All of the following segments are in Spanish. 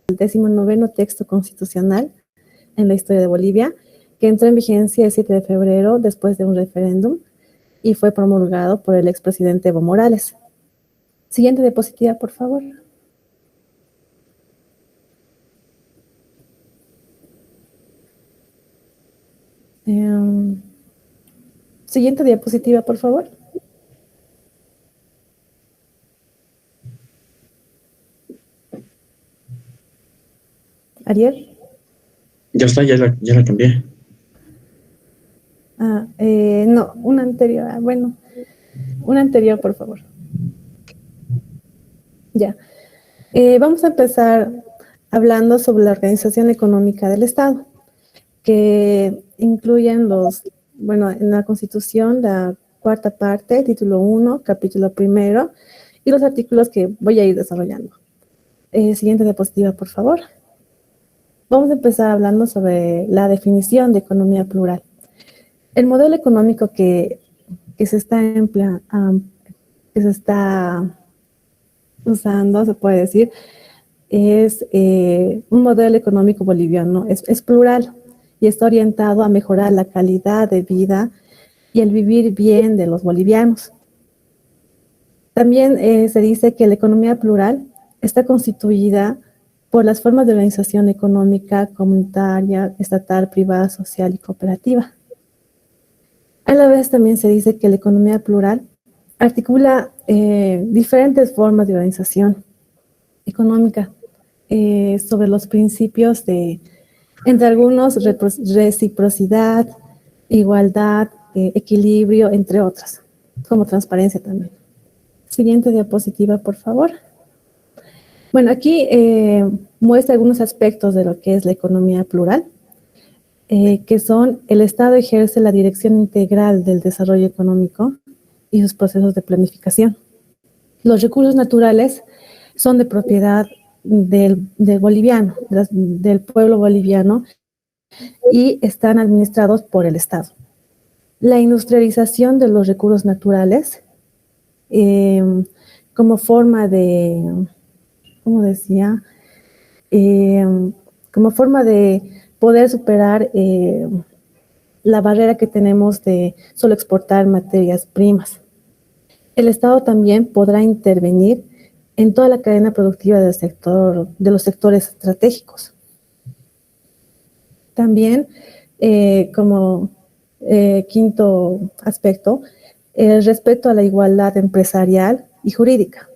19º texto constitucional en la historia de Bolivia, que entró en vigencia el 7 de febrero después de un referéndum y fue promulgado por el expresidente Evo Morales. Siguiente diapositiva, por favor. Siguiente diapositiva, por favor. Ariel. Ya está, ya la cambié. No, una anterior. Bueno, una anterior, por favor. Ya. Vamos a empezar hablando sobre la organización económica del Estado, que incluyen en la Constitución, la cuarta parte, título 1, capítulo 1, y los artículos que voy a ir desarrollando. Siguiente diapositiva, por favor. Vamos a empezar hablando sobre la definición de economía plural. El modelo económico que se está usando, se puede decir, es un modelo económico boliviano, es plural y está orientado a mejorar la calidad de vida y el vivir bien de los bolivianos. También se dice que la economía plural está constituida por las formas de organización económica, comunitaria, estatal, privada, social y cooperativa. A la vez también se dice que la economía plural articula diferentes formas de organización económica sobre los principios de, entre algunos, reciprocidad, igualdad, equilibrio, entre otros, como transparencia también. Siguiente diapositiva, por favor. Bueno, aquí muestra algunos aspectos de lo que es la economía plural, que son: el Estado ejerce la dirección integral del desarrollo económico y sus procesos de planificación. Los recursos naturales son de propiedad del boliviano, del pueblo boliviano, y están administrados por el Estado. La industrialización de los recursos naturales como forma de, como decía, como forma de poder superar la barrera que tenemos de solo exportar materias primas. El Estado también podrá intervenir en toda la cadena productiva del sector, de los sectores estratégicos. También, como quinto aspecto, el respeto a la igualdad empresarial y jurídica.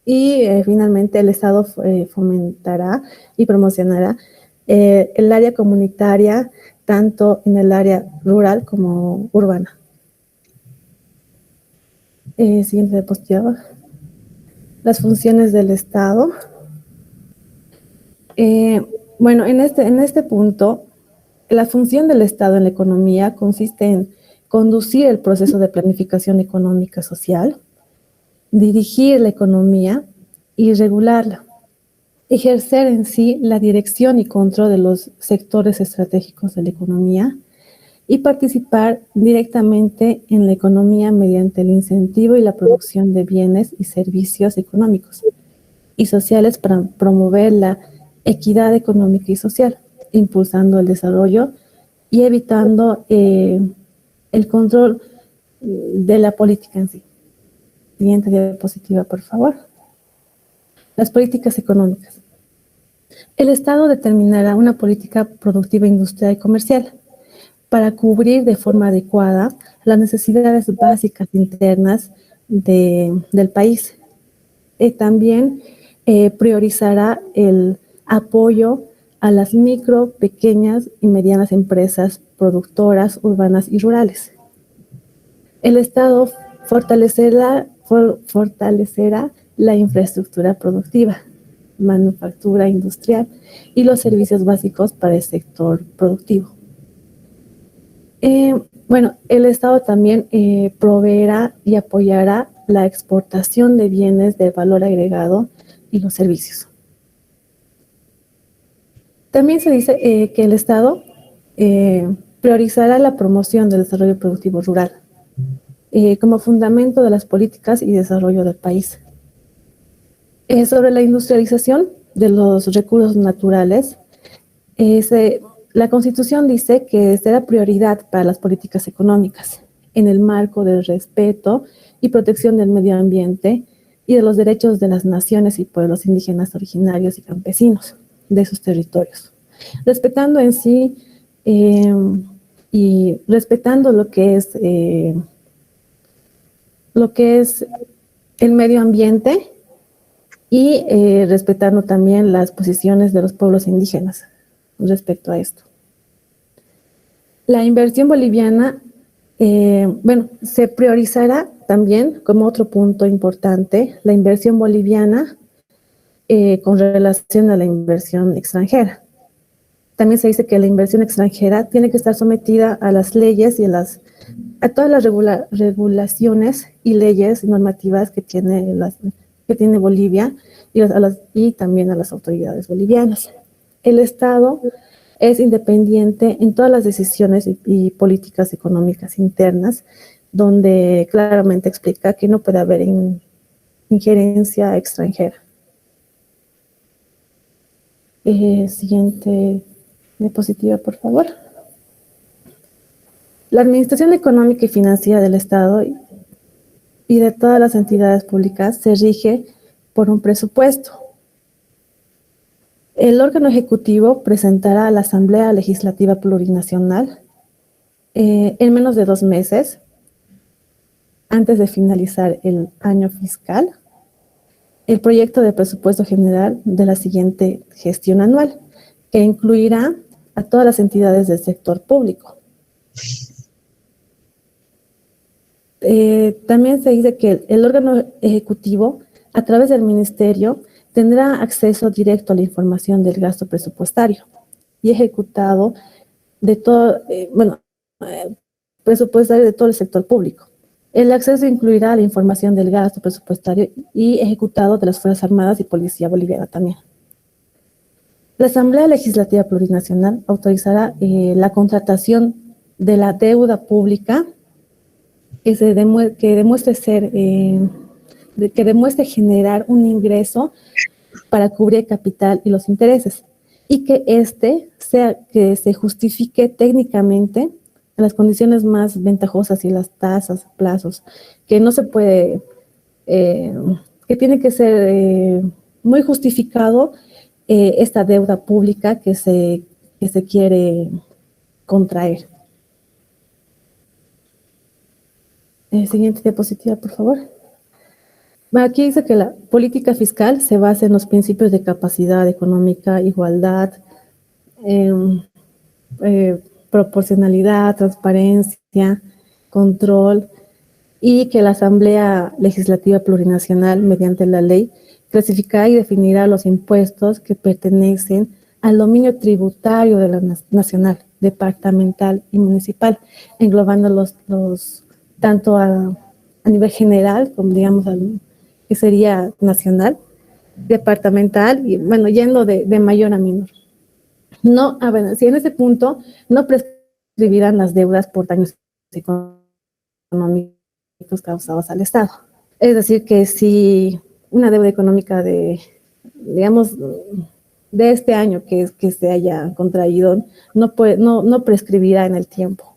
Y finalmente, el Estado fomentará y promocionará el área comunitaria, tanto en el área rural como urbana. Siguiente diapositiva. Las funciones del Estado. Bueno, en este punto, la función del Estado en la economía consiste en conducir el proceso de planificación económica social, dirigir la economía y regularla, ejercer en sí la dirección y control de los sectores estratégicos de la economía y participar directamente en la economía mediante el incentivo y la producción de bienes y servicios económicos y sociales para promover la equidad económica y social, impulsando el desarrollo y evitando el control de la política en sí. Siguiente diapositiva, por favor. Las políticas económicas. El Estado determinará una política productiva, industrial y comercial para cubrir de forma adecuada las necesidades básicas internas del país. También priorizará el apoyo a las micro, pequeñas y medianas empresas productoras, urbanas y rurales. El Estado fortalecerá la infraestructura productiva, manufactura industrial y los servicios básicos para el sector productivo. Bueno, el Estado también proveerá y apoyará la exportación de bienes de valor agregado y los servicios. También se dice que el Estado priorizará la promoción del desarrollo productivo rural como fundamento de las políticas y desarrollo del país. Sobre la industrialización de los recursos naturales, la Constitución dice que será prioridad para las políticas económicas en el marco del respeto y protección del medio ambiente y de los derechos de las naciones y pueblos indígenas originarios y campesinos de sus territorios, respetando en sí y respetando lo que es el medio ambiente y respetando también las posiciones de los pueblos indígenas respecto a esto. La inversión boliviana, se priorizará también como otro punto importante la inversión boliviana con relación a la inversión extranjera. También se dice que la inversión extranjera tiene que estar sometida a las leyes y a todas las regulaciones y leyes normativas que tiene Bolivia y también a las autoridades bolivianas. El Estado es independiente en todas las decisiones y políticas económicas internas, donde claramente explica que no puede haber injerencia extranjera. Siguiente diapositiva, por favor. La administración económica y financiera del Estado y de todas las entidades públicas se rige por un presupuesto. El órgano ejecutivo presentará a la Asamblea Legislativa Plurinacional en menos de 2 meses, antes de finalizar el año fiscal, el proyecto de presupuesto general de la siguiente gestión anual, que incluirá a todas las entidades del sector público. También se dice que el órgano ejecutivo, a través del ministerio, tendrá acceso directo a la información del gasto presupuestario y ejecutado de todo, presupuestario de todo el sector público. El acceso incluirá la información del gasto presupuestario y ejecutado de las Fuerzas Armadas y Policía Boliviana también. La Asamblea Legislativa Plurinacional autorizará la contratación de la deuda pública que demuestre generar un ingreso para cubrir el capital y los intereses, y que que se justifique técnicamente en las condiciones más ventajosas y las tasas, plazos, que no se puede, que tiene que ser muy justificado esta deuda pública que se quiere contraer. Siguiente diapositiva, por favor. Aquí dice que la política fiscal se basa en los principios de capacidad económica, igualdad, proporcionalidad, transparencia, control, y que la Asamblea Legislativa Plurinacional, mediante la ley, clasificará y definirá los impuestos que pertenecen al dominio tributario de la nacional, departamental y municipal, englobando tanto a nivel general, como digamos, que sería nacional, departamental, y yendo de mayor a menor. Si en este punto no prescribirán las deudas por daños económicos causados al Estado. Es decir, que si una deuda económica de este año que se haya contraído, no prescribirá en el tiempo.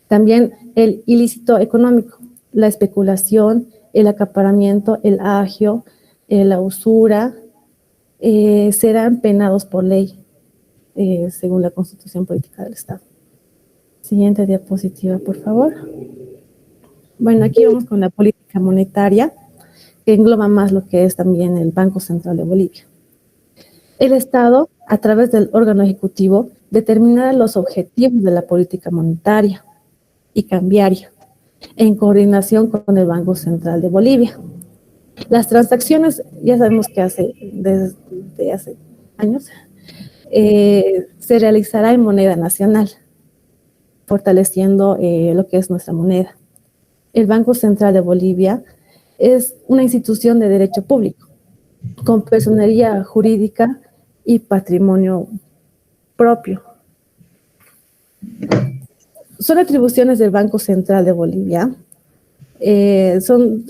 También el ilícito económico, la especulación, el acaparamiento, el agio, la usura, serán penados por ley, según la Constitución Política del Estado. Siguiente diapositiva, por favor. Aquí vamos con la política monetaria, que engloba más lo que es también el Banco Central de Bolivia. El Estado, a través del órgano ejecutivo, determinará los objetivos de la política monetaria y cambiaria, en coordinación con el Banco Central de Bolivia. Las transacciones, ya sabemos que desde hace años, se realizará en moneda nacional, fortaleciendo lo que es nuestra moneda. El Banco Central de Bolivia es una institución de derecho público, con personería jurídica y patrimonio propio. Son atribuciones del Banco Central de Bolivia Son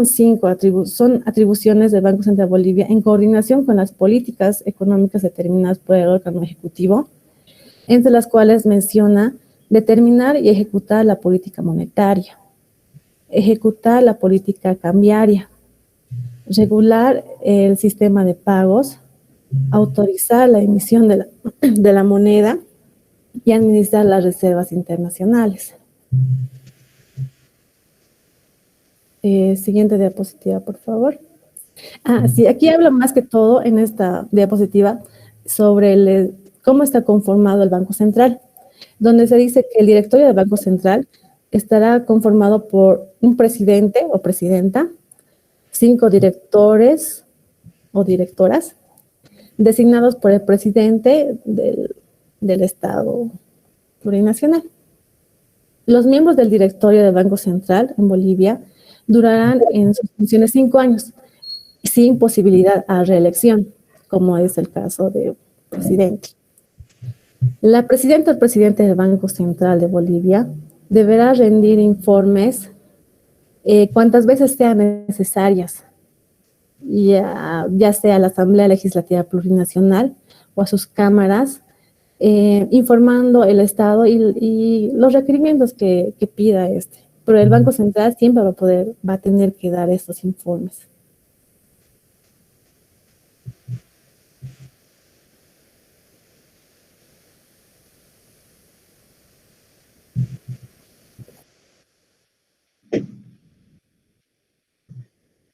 cinco son atribuciones del Banco Central de Bolivia en coordinación con las políticas económicas determinadas por el órgano ejecutivo, entre las cuales menciona determinar y ejecutar la política monetaria, ejecutar la política cambiaria, regular el sistema de pagos, autorizar la emisión de la moneda y administrar las reservas internacionales. Siguiente diapositiva, por favor. Sí, aquí habla más que todo en esta diapositiva sobre cómo está conformado el Banco Central, donde se dice que el directorio del Banco Central estará conformado por un presidente o presidenta, 5 directores o directoras, designados por el presidente del Estado plurinacional. Los miembros del directorio del Banco Central en Bolivia durarán en sus funciones 5 años, sin posibilidad a reelección, como es el caso del presidente. La presidenta o el presidente del Banco Central de Bolivia deberá rendir informes cuantas veces sean necesarias, ya sea a la Asamblea Legislativa Plurinacional o a sus cámaras, informando el estado y los requerimientos que pida este. Pero el Banco Central siempre va a tener que dar estos informes.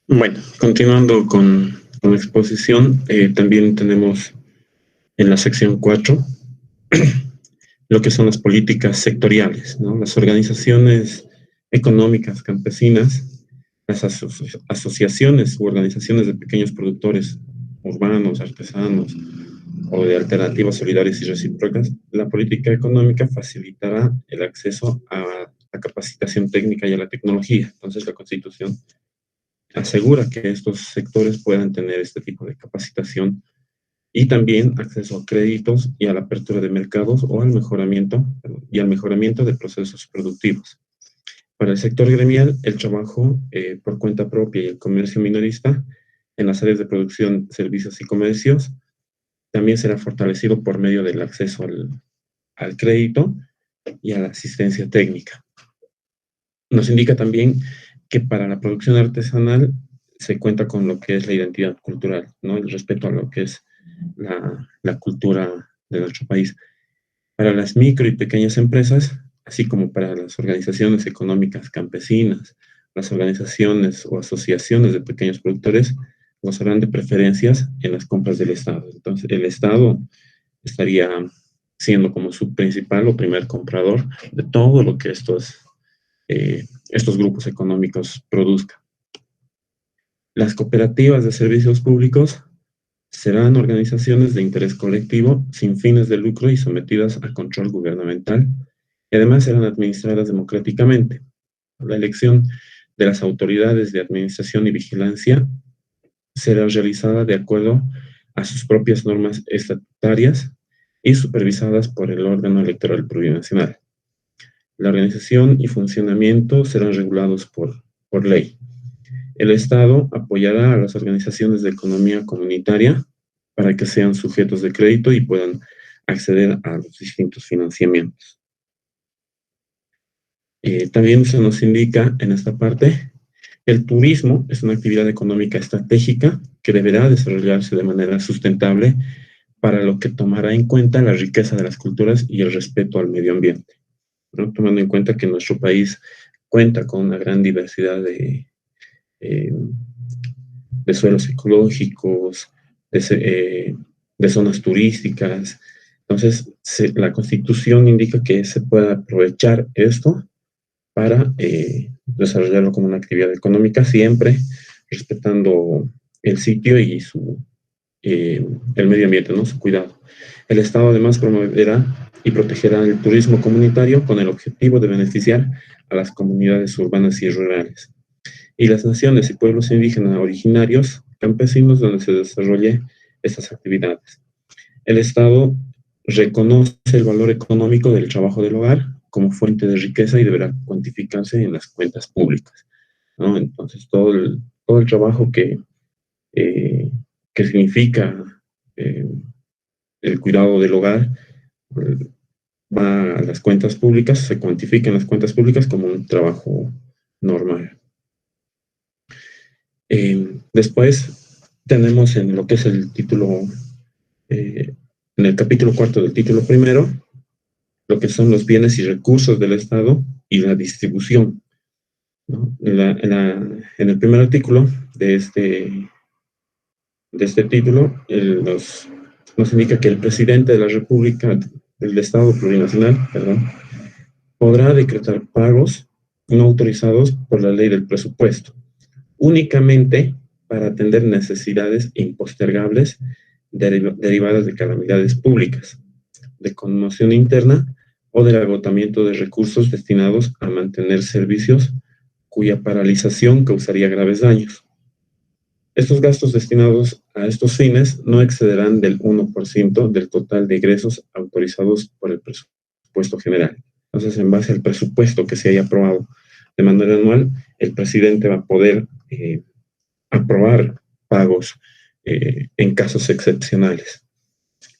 Bueno, continuando con la exposición, también tenemos en la sección 4 lo que son las políticas sectoriales, ¿no? Las organizaciones económicas campesinas, las asociaciones u organizaciones de pequeños productores urbanos, artesanos o de alternativas solidarias y recíprocas. La política económica facilitará el acceso a la capacitación técnica y a la tecnología. Entonces, la Constitución asegura que estos sectores puedan tener este tipo de capacitación y también acceso a créditos y a la apertura de mercados o al mejoramiento de procesos productivos. Para el sector gremial, el trabajo por cuenta propia y el comercio minorista en las áreas de producción, servicios y comercios también será fortalecido por medio del acceso al crédito y a la asistencia técnica. Nos indica también que para la producción artesanal se cuenta con lo que es la identidad cultural, ¿no? El respeto a lo que es la cultura de nuestro país. Para las micro y pequeñas empresas, así como para las organizaciones económicas campesinas, las organizaciones o asociaciones de pequeños productores gozarán de preferencias en las compras del Estado. Entonces, el Estado estaría siendo como su principal o primer comprador de todo lo que estos grupos económicos produzcan. Las cooperativas de servicios públicos serán organizaciones de interés colectivo sin fines de lucro y sometidas a control gubernamental, y además serán administradas democráticamente. La elección de las autoridades de administración y vigilancia será realizada de acuerdo a sus propias normas estatutarias y supervisadas por el órgano electoral plurinacional. La organización y funcionamiento serán regulados por ley. El Estado apoyará a las organizaciones de economía comunitaria para que sean sujetos de crédito y puedan acceder a los distintos financiamientos. También se nos indica en esta parte, el turismo es una actividad económica estratégica que deberá desarrollarse de manera sustentable para lo que tomará en cuenta la riqueza de las culturas y el respeto al medio ambiente, ¿no? Tomando en cuenta que nuestro país cuenta con una gran diversidad de suelos ecológicos, de zonas turísticas. Entonces, la Constitución indica que se puede aprovechar esto para desarrollarlo como una actividad económica, siempre respetando el sitio y el medio ambiente, ¿no? Su cuidado. El Estado además promoverá y protegerá el turismo comunitario con el objetivo de beneficiar a las comunidades urbanas y rurales y las naciones y pueblos indígenas originarios, campesinos, donde se desarrolle estas actividades. El Estado reconoce el valor económico del trabajo del hogar como fuente de riqueza y deberá cuantificarse en las cuentas públicas. ¿no? Entonces, todo el trabajo que significa el cuidado del hogar va a las cuentas públicas, se cuantifica en las cuentas públicas como un trabajo normal. Después tenemos en lo que es el título, en el capítulo 4 del título primero, lo que son los bienes y recursos del Estado y la distribución, ¿no? En el primer artículo de este título, nos indica que el presidente de la República, del Estado plurinacional, perdón, podrá decretar pagos no autorizados por la ley del presupuesto, únicamente para atender necesidades impostergables derivadas de calamidades públicas, de conmoción interna o del agotamiento de recursos destinados a mantener servicios cuya paralización causaría graves daños. Estos gastos destinados a estos fines no excederán del 1% del total de ingresos autorizados por el presupuesto general. Entonces, en base al presupuesto que se haya aprobado de manera anual, el presidente va a poder aprobar pagos en casos excepcionales.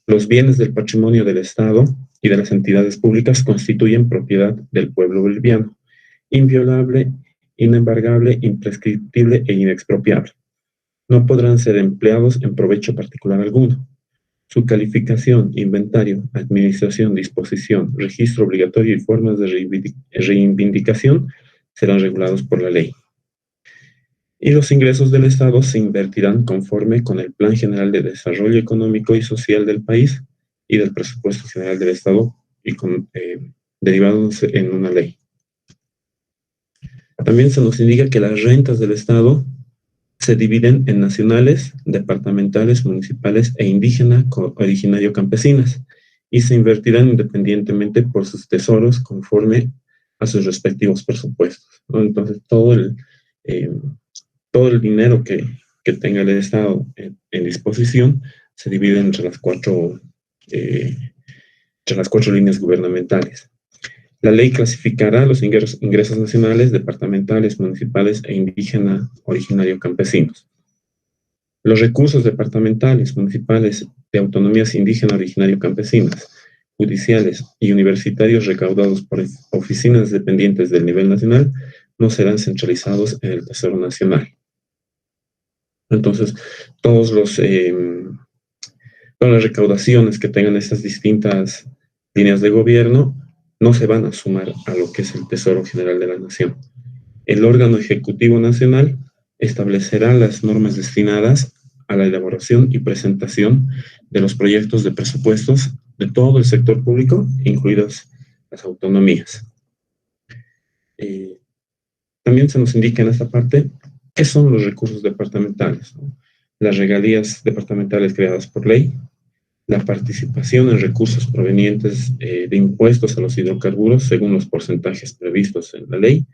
Los bienes del patrimonio del Estado y de las entidades públicas constituyen propiedad del pueblo boliviano, inviolable, inembargable, imprescriptible e inexpropiable. No podrán ser empleados en provecho particular alguno. Su calificación, inventario, administración, disposición, registro obligatorio y formas de reivindicación serán regulados por la ley. Y los ingresos del Estado se invertirán conforme con el Plan General de Desarrollo Económico y Social del país y del Presupuesto General del Estado y derivados en una ley. También se nos indica que las rentas del Estado se dividen en nacionales, departamentales, municipales e indígena, originario campesinas, y se invertirán independientemente por sus tesoros conforme a sus respectivos presupuestos, ¿no? Entonces, todo el dinero que tenga el Estado en disposición se divide entre las cuatro líneas gubernamentales. La ley clasificará los ingresos nacionales, departamentales, municipales e indígena originario campesinos. Los recursos departamentales, municipales, de autonomías indígena originario campesinas, judiciales y universitarios recaudados por oficinas dependientes del nivel nacional no serán centralizados en el Tesoro Nacional. Entonces, todas las recaudaciones que tengan estas distintas líneas de gobierno no se van a sumar a lo que es el Tesoro General de la Nación. El órgano ejecutivo nacional establecerá las normas destinadas a la elaboración y presentación de los proyectos de presupuestos de todo el sector público, incluidas las autonomías. También se nos indica en esta parte qué son los recursos departamentales, ¿no? Las regalías departamentales creadas por ley, la participación en recursos provenientes de impuestos a los hidrocarburos según los porcentajes previstos en la ley,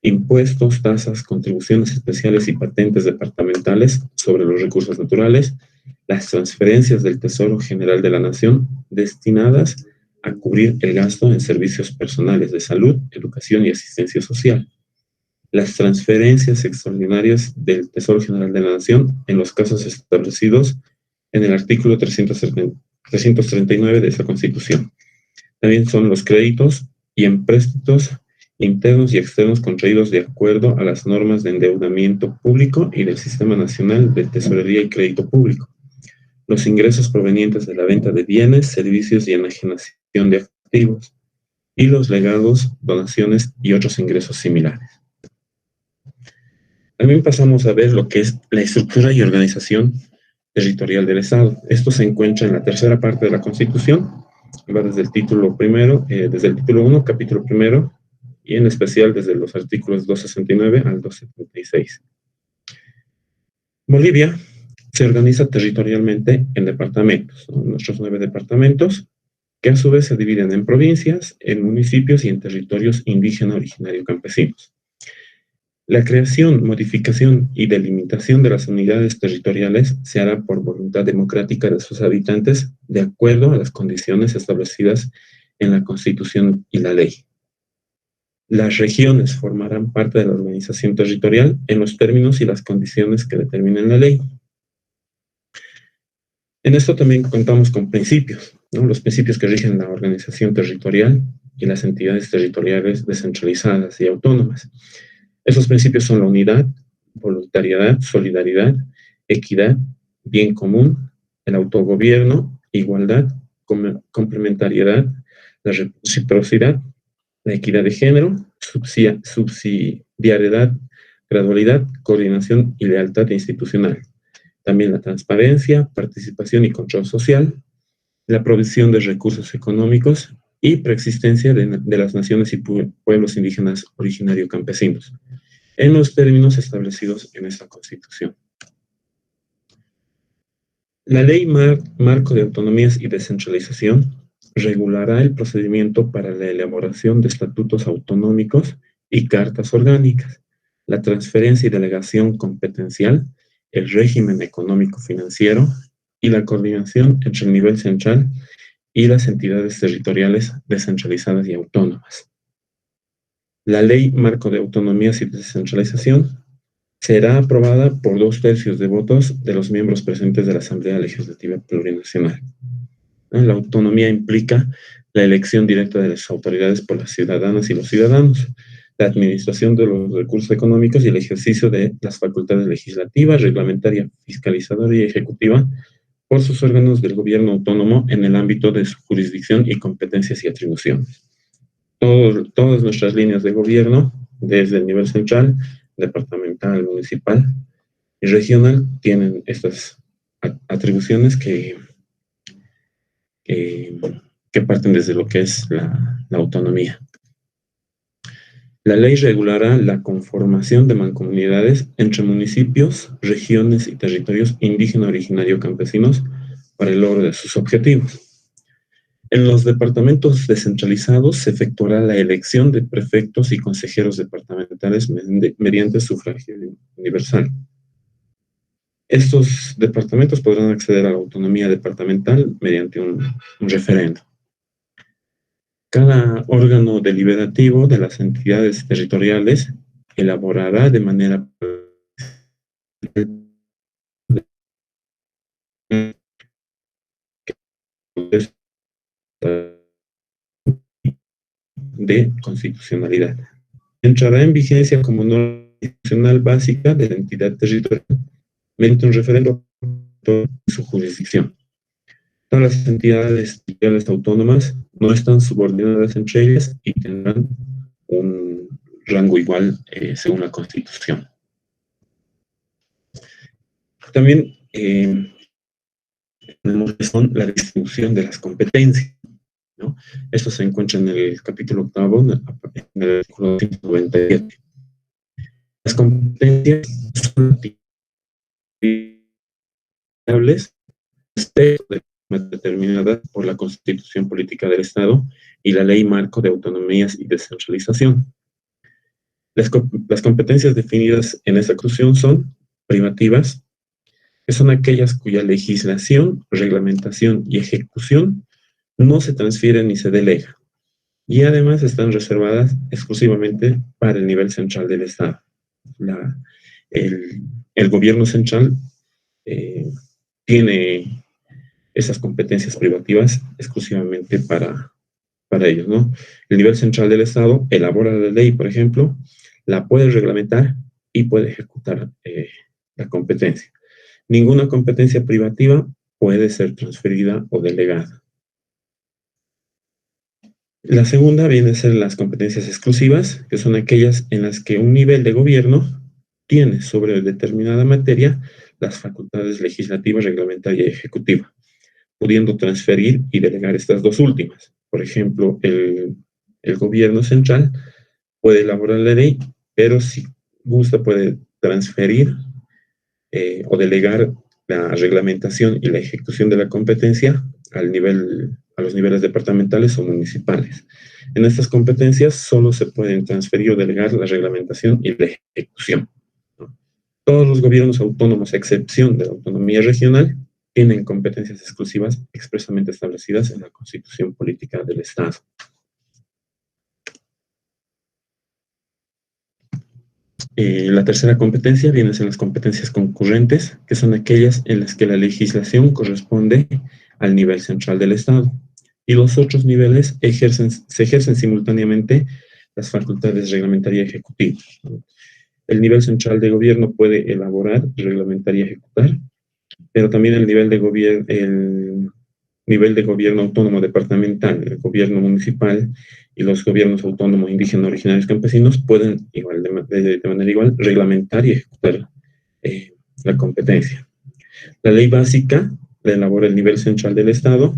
impuestos, tasas, contribuciones especiales y patentes departamentales sobre los recursos naturales, las transferencias del Tesoro General de la Nación destinadas a cubrir el gasto en servicios personales de salud, educación y asistencia social, las transferencias extraordinarias del Tesoro General de la Nación en los casos establecidos en el artículo 339 de esa Constitución. También son los créditos y empréstitos internos y externos contraídos de acuerdo a las normas de endeudamiento público y del Sistema Nacional de Tesorería y Crédito Público. Los ingresos provenientes de la venta de bienes, servicios y enajenación de activos. Y los legados, donaciones y otros ingresos similares. También pasamos a ver lo que es la estructura y organización territorial del Estado. Esto se encuentra en la tercera parte de la Constitución, va desde el título primero, desde el título 1, capítulo primero, y en especial desde los artículos 269 al 276. Bolivia se organiza territorialmente en departamentos, ¿no? Nuestros 9 departamentos, que a su vez se dividen en provincias, en municipios y en territorios indígena originario campesinos. La creación, modificación y delimitación de las unidades territoriales se hará por voluntad democrática de sus habitantes de acuerdo a las condiciones establecidas en la Constitución y la ley. Las regiones formarán parte de la organización territorial en los términos y las condiciones que determinen la ley. En esto también contamos con principios, ¿no? Los principios que rigen la organización territorial y las entidades territoriales descentralizadas y autónomas. Esos principios son la unidad, voluntariedad, solidaridad, equidad, bien común, el autogobierno, igualdad, complementariedad, la reciprocidad, la equidad de género, subsidiariedad, gradualidad, coordinación y lealtad institucional. También la transparencia, participación y control social, la provisión de recursos económicos y preexistencia de las naciones y pueblos indígenas originarios campesinos, en los términos establecidos en esta Constitución. La Ley Marco de Autonomías y Descentralización regulará el procedimiento para la elaboración de estatutos autonómicos y cartas orgánicas, la transferencia y delegación competencial, el régimen económico-financiero y la coordinación entre el nivel central y las entidades territoriales descentralizadas y autónomas. La Ley Marco de Autonomías y Descentralización será aprobada por 2/3 de votos de los miembros presentes de la Asamblea Legislativa Plurinacional. La autonomía implica la elección directa de las autoridades por las ciudadanas y los ciudadanos, la administración de los recursos económicos y el ejercicio de las facultades legislativas, reglamentaria, fiscalizadora y ejecutiva por sus órganos del gobierno autónomo en el ámbito de su jurisdicción y competencias y atribuciones. Todas nuestras líneas de gobierno, desde el nivel central, departamental, municipal y regional, tienen estas atribuciones que parten desde lo que es la autonomía. La ley regulará la conformación de mancomunidades entre municipios, regiones y territorios indígena, originario, campesinos para el logro de sus objetivos. En los departamentos descentralizados se efectuará la elección de prefectos y consejeros departamentales mediante sufragio universal. Estos departamentos podrán acceder a la autonomía departamental mediante un referendo. Cada órgano deliberativo de las entidades territoriales elaborará de manera de constitucionalidad. Entrará en vigencia como norma constitucional básica de la entidad territorial mediante un referendo de su jurisdicción. Todas las entidades territoriales autónomas no están subordinadas entre ellas y tendrán un rango igual según la Constitución. También tenemos la distribución de las competencias, ¿no? Esto se encuentra en el capítulo 8, en el artículo 197. Las competencias son variables determinadas por la Constitución Política del Estado y la Ley Marco de Autonomías y Descentralización. Las competencias definidas en esta Constitución son privativas, que son aquellas cuya legislación, reglamentación y ejecución no se transfiere ni se delega, y además están reservadas exclusivamente para el nivel central del Estado. El gobierno central tiene esas competencias privativas exclusivamente para ellos, ¿no? El nivel central del Estado elabora la ley, por ejemplo, la puede reglamentar y puede ejecutar la competencia. Ninguna competencia privativa puede ser transferida o delegada. La segunda viene a ser las competencias exclusivas, que son aquellas en las que un nivel de gobierno tiene sobre determinada materia las facultades legislativas, reglamentaria y ejecutiva, pudiendo transferir y delegar estas dos últimas. Por ejemplo, el gobierno central puede elaborar la ley, pero si gusta puede transferir o delegar la reglamentación y la ejecución de la competencia a los niveles departamentales o municipales. En estas competencias solo se pueden transferir o delegar la reglamentación y la ejecución, ¿no? Todos los gobiernos autónomos, a excepción de la autonomía regional, tienen competencias exclusivas expresamente establecidas en la Constitución Política del Estado. La tercera competencia viene a ser las competencias concurrentes, que son aquellas en las que la legislación corresponde al nivel central del Estado. Y los otros niveles se ejercen simultáneamente las facultades reglamentaria y ejecutiva. El nivel central de gobierno puede elaborar, reglamentar y ejecutar, pero también el nivel de gobierno autónomo departamental, el gobierno municipal y los gobiernos autónomos indígenas, originarios, campesinos pueden de manera igual reglamentar y ejecutar la competencia. La ley básica la elabora el nivel central del Estado,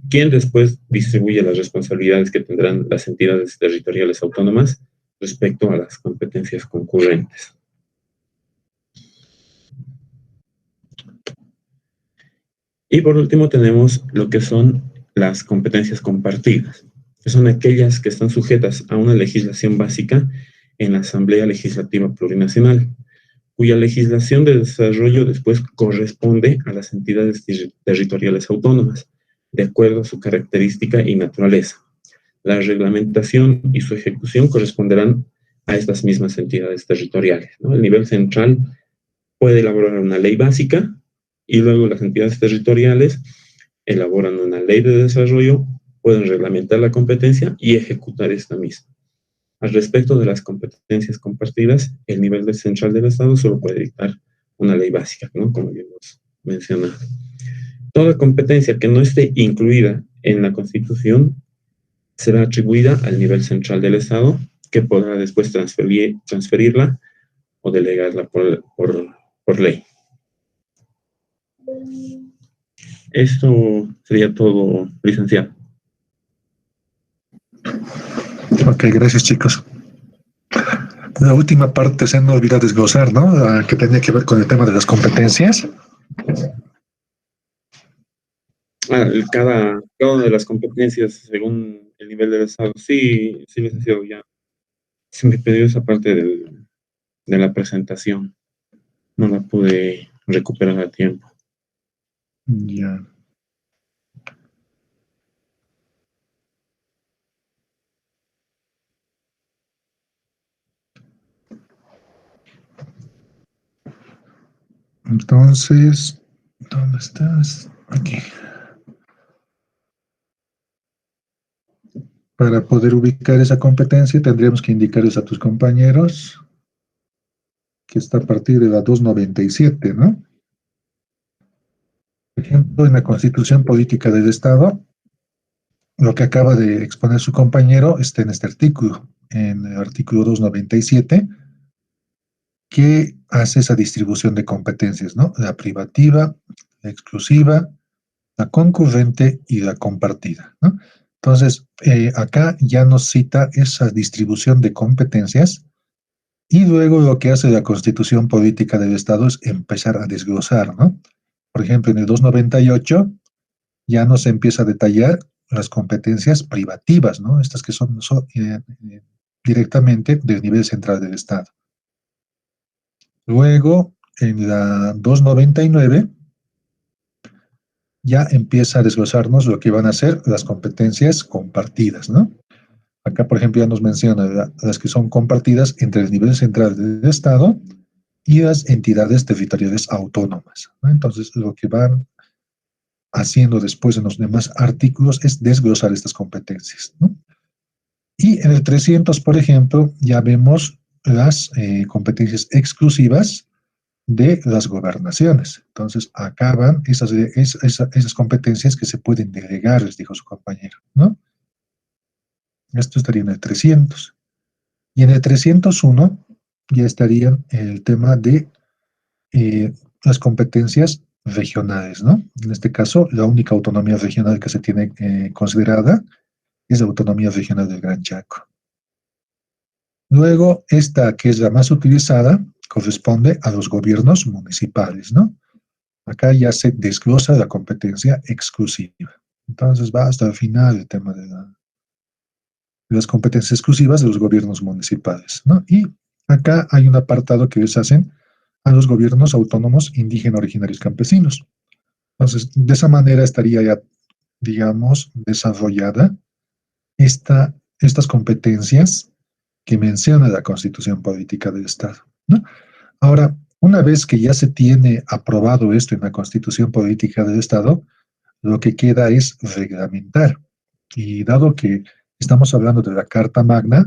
quien después distribuye las responsabilidades que tendrán las entidades territoriales autónomas respecto a las competencias concurrentes. Y por último tenemos lo que son las competencias compartidas, que son aquellas que están sujetas a una legislación básica en la Asamblea Legislativa Plurinacional, cuya legislación de desarrollo después corresponde a las entidades territoriales autónomas, de acuerdo a su característica y naturaleza. La reglamentación y su ejecución corresponderán a estas mismas entidades territoriales, ¿no? El nivel central puede elaborar una ley básica y luego las entidades territoriales elaboran una ley de desarrollo, pueden reglamentar la competencia y ejecutar esta misma. Al respecto de las competencias compartidas, el nivel central del Estado solo puede dictar una ley básica, ¿no? Como ya hemos mencionado. Toda competencia que no esté incluida en la Constitución será atribuida al nivel central del Estado, que podrá después transferirla o delegarla por ley. Esto sería todo, licenciado. Ok, gracias, chicos. La última parte se me olvidó desglosar, ¿no? Que tenía que ver con el tema de las competencias. Cada una de las competencias según el nivel del Estado. Sí, licenciado, ya se me pidió esa parte de la presentación. No la pude recuperar a tiempo. Ya. Entonces, ¿dónde estás? Aquí. Para poder ubicar esa competencia, tendríamos que indicarles a tus compañeros que está a partir de la 297, ¿no? Por ejemplo, en la Constitución Política del Estado, lo que acaba de exponer su compañero está en este artículo, en el artículo 297, que hace esa distribución de competencias, ¿no? La privativa, la exclusiva, la concurrente y la compartida, ¿no? Entonces, acá ya nos cita esa distribución de competencias y luego lo que hace la Constitución Política del Estado es empezar a desglosar, ¿no? Por ejemplo, en el 298 ya nos empieza a detallar las competencias privativas, ¿no? Estas que son directamente del nivel central del Estado. Luego, en la 299, ya empieza a desglosarnos lo que van a ser las competencias compartidas, ¿no? Acá, por ejemplo, ya nos menciona las que son compartidas entre el nivel central del Estado y las entidades territoriales autónomas, ¿no? Entonces, lo que van haciendo después en los demás artículos es desglosar estas competencias, ¿no? Y en el 300, por ejemplo, ya vemos las competencias exclusivas de las gobernaciones. Entonces, acaban esas competencias que se pueden delegar, les dijo su compañero, ¿no? Esto estaría en el 300. Y en el 301 ya estaría el tema de las competencias regionales, ¿no? En este caso, la única autonomía regional que se tiene considerada es la autonomía regional del Gran Chaco. Luego, esta que es la más utilizada, corresponde a los gobiernos municipales, ¿no? Acá ya se desglosa la competencia exclusiva. Entonces va hasta el final el tema de las competencias exclusivas de los gobiernos municipales, ¿no? Y acá hay un apartado que les hacen a los gobiernos autónomos indígenas originarios campesinos. Entonces, de esa manera estaría ya, digamos, desarrollada estas competencias que menciona la Constitución Política del Estado. ¿no? Ahora, una vez que ya se tiene aprobado esto en la Constitución Política del Estado, lo que queda es reglamentar. Y dado que estamos hablando de la Carta Magna,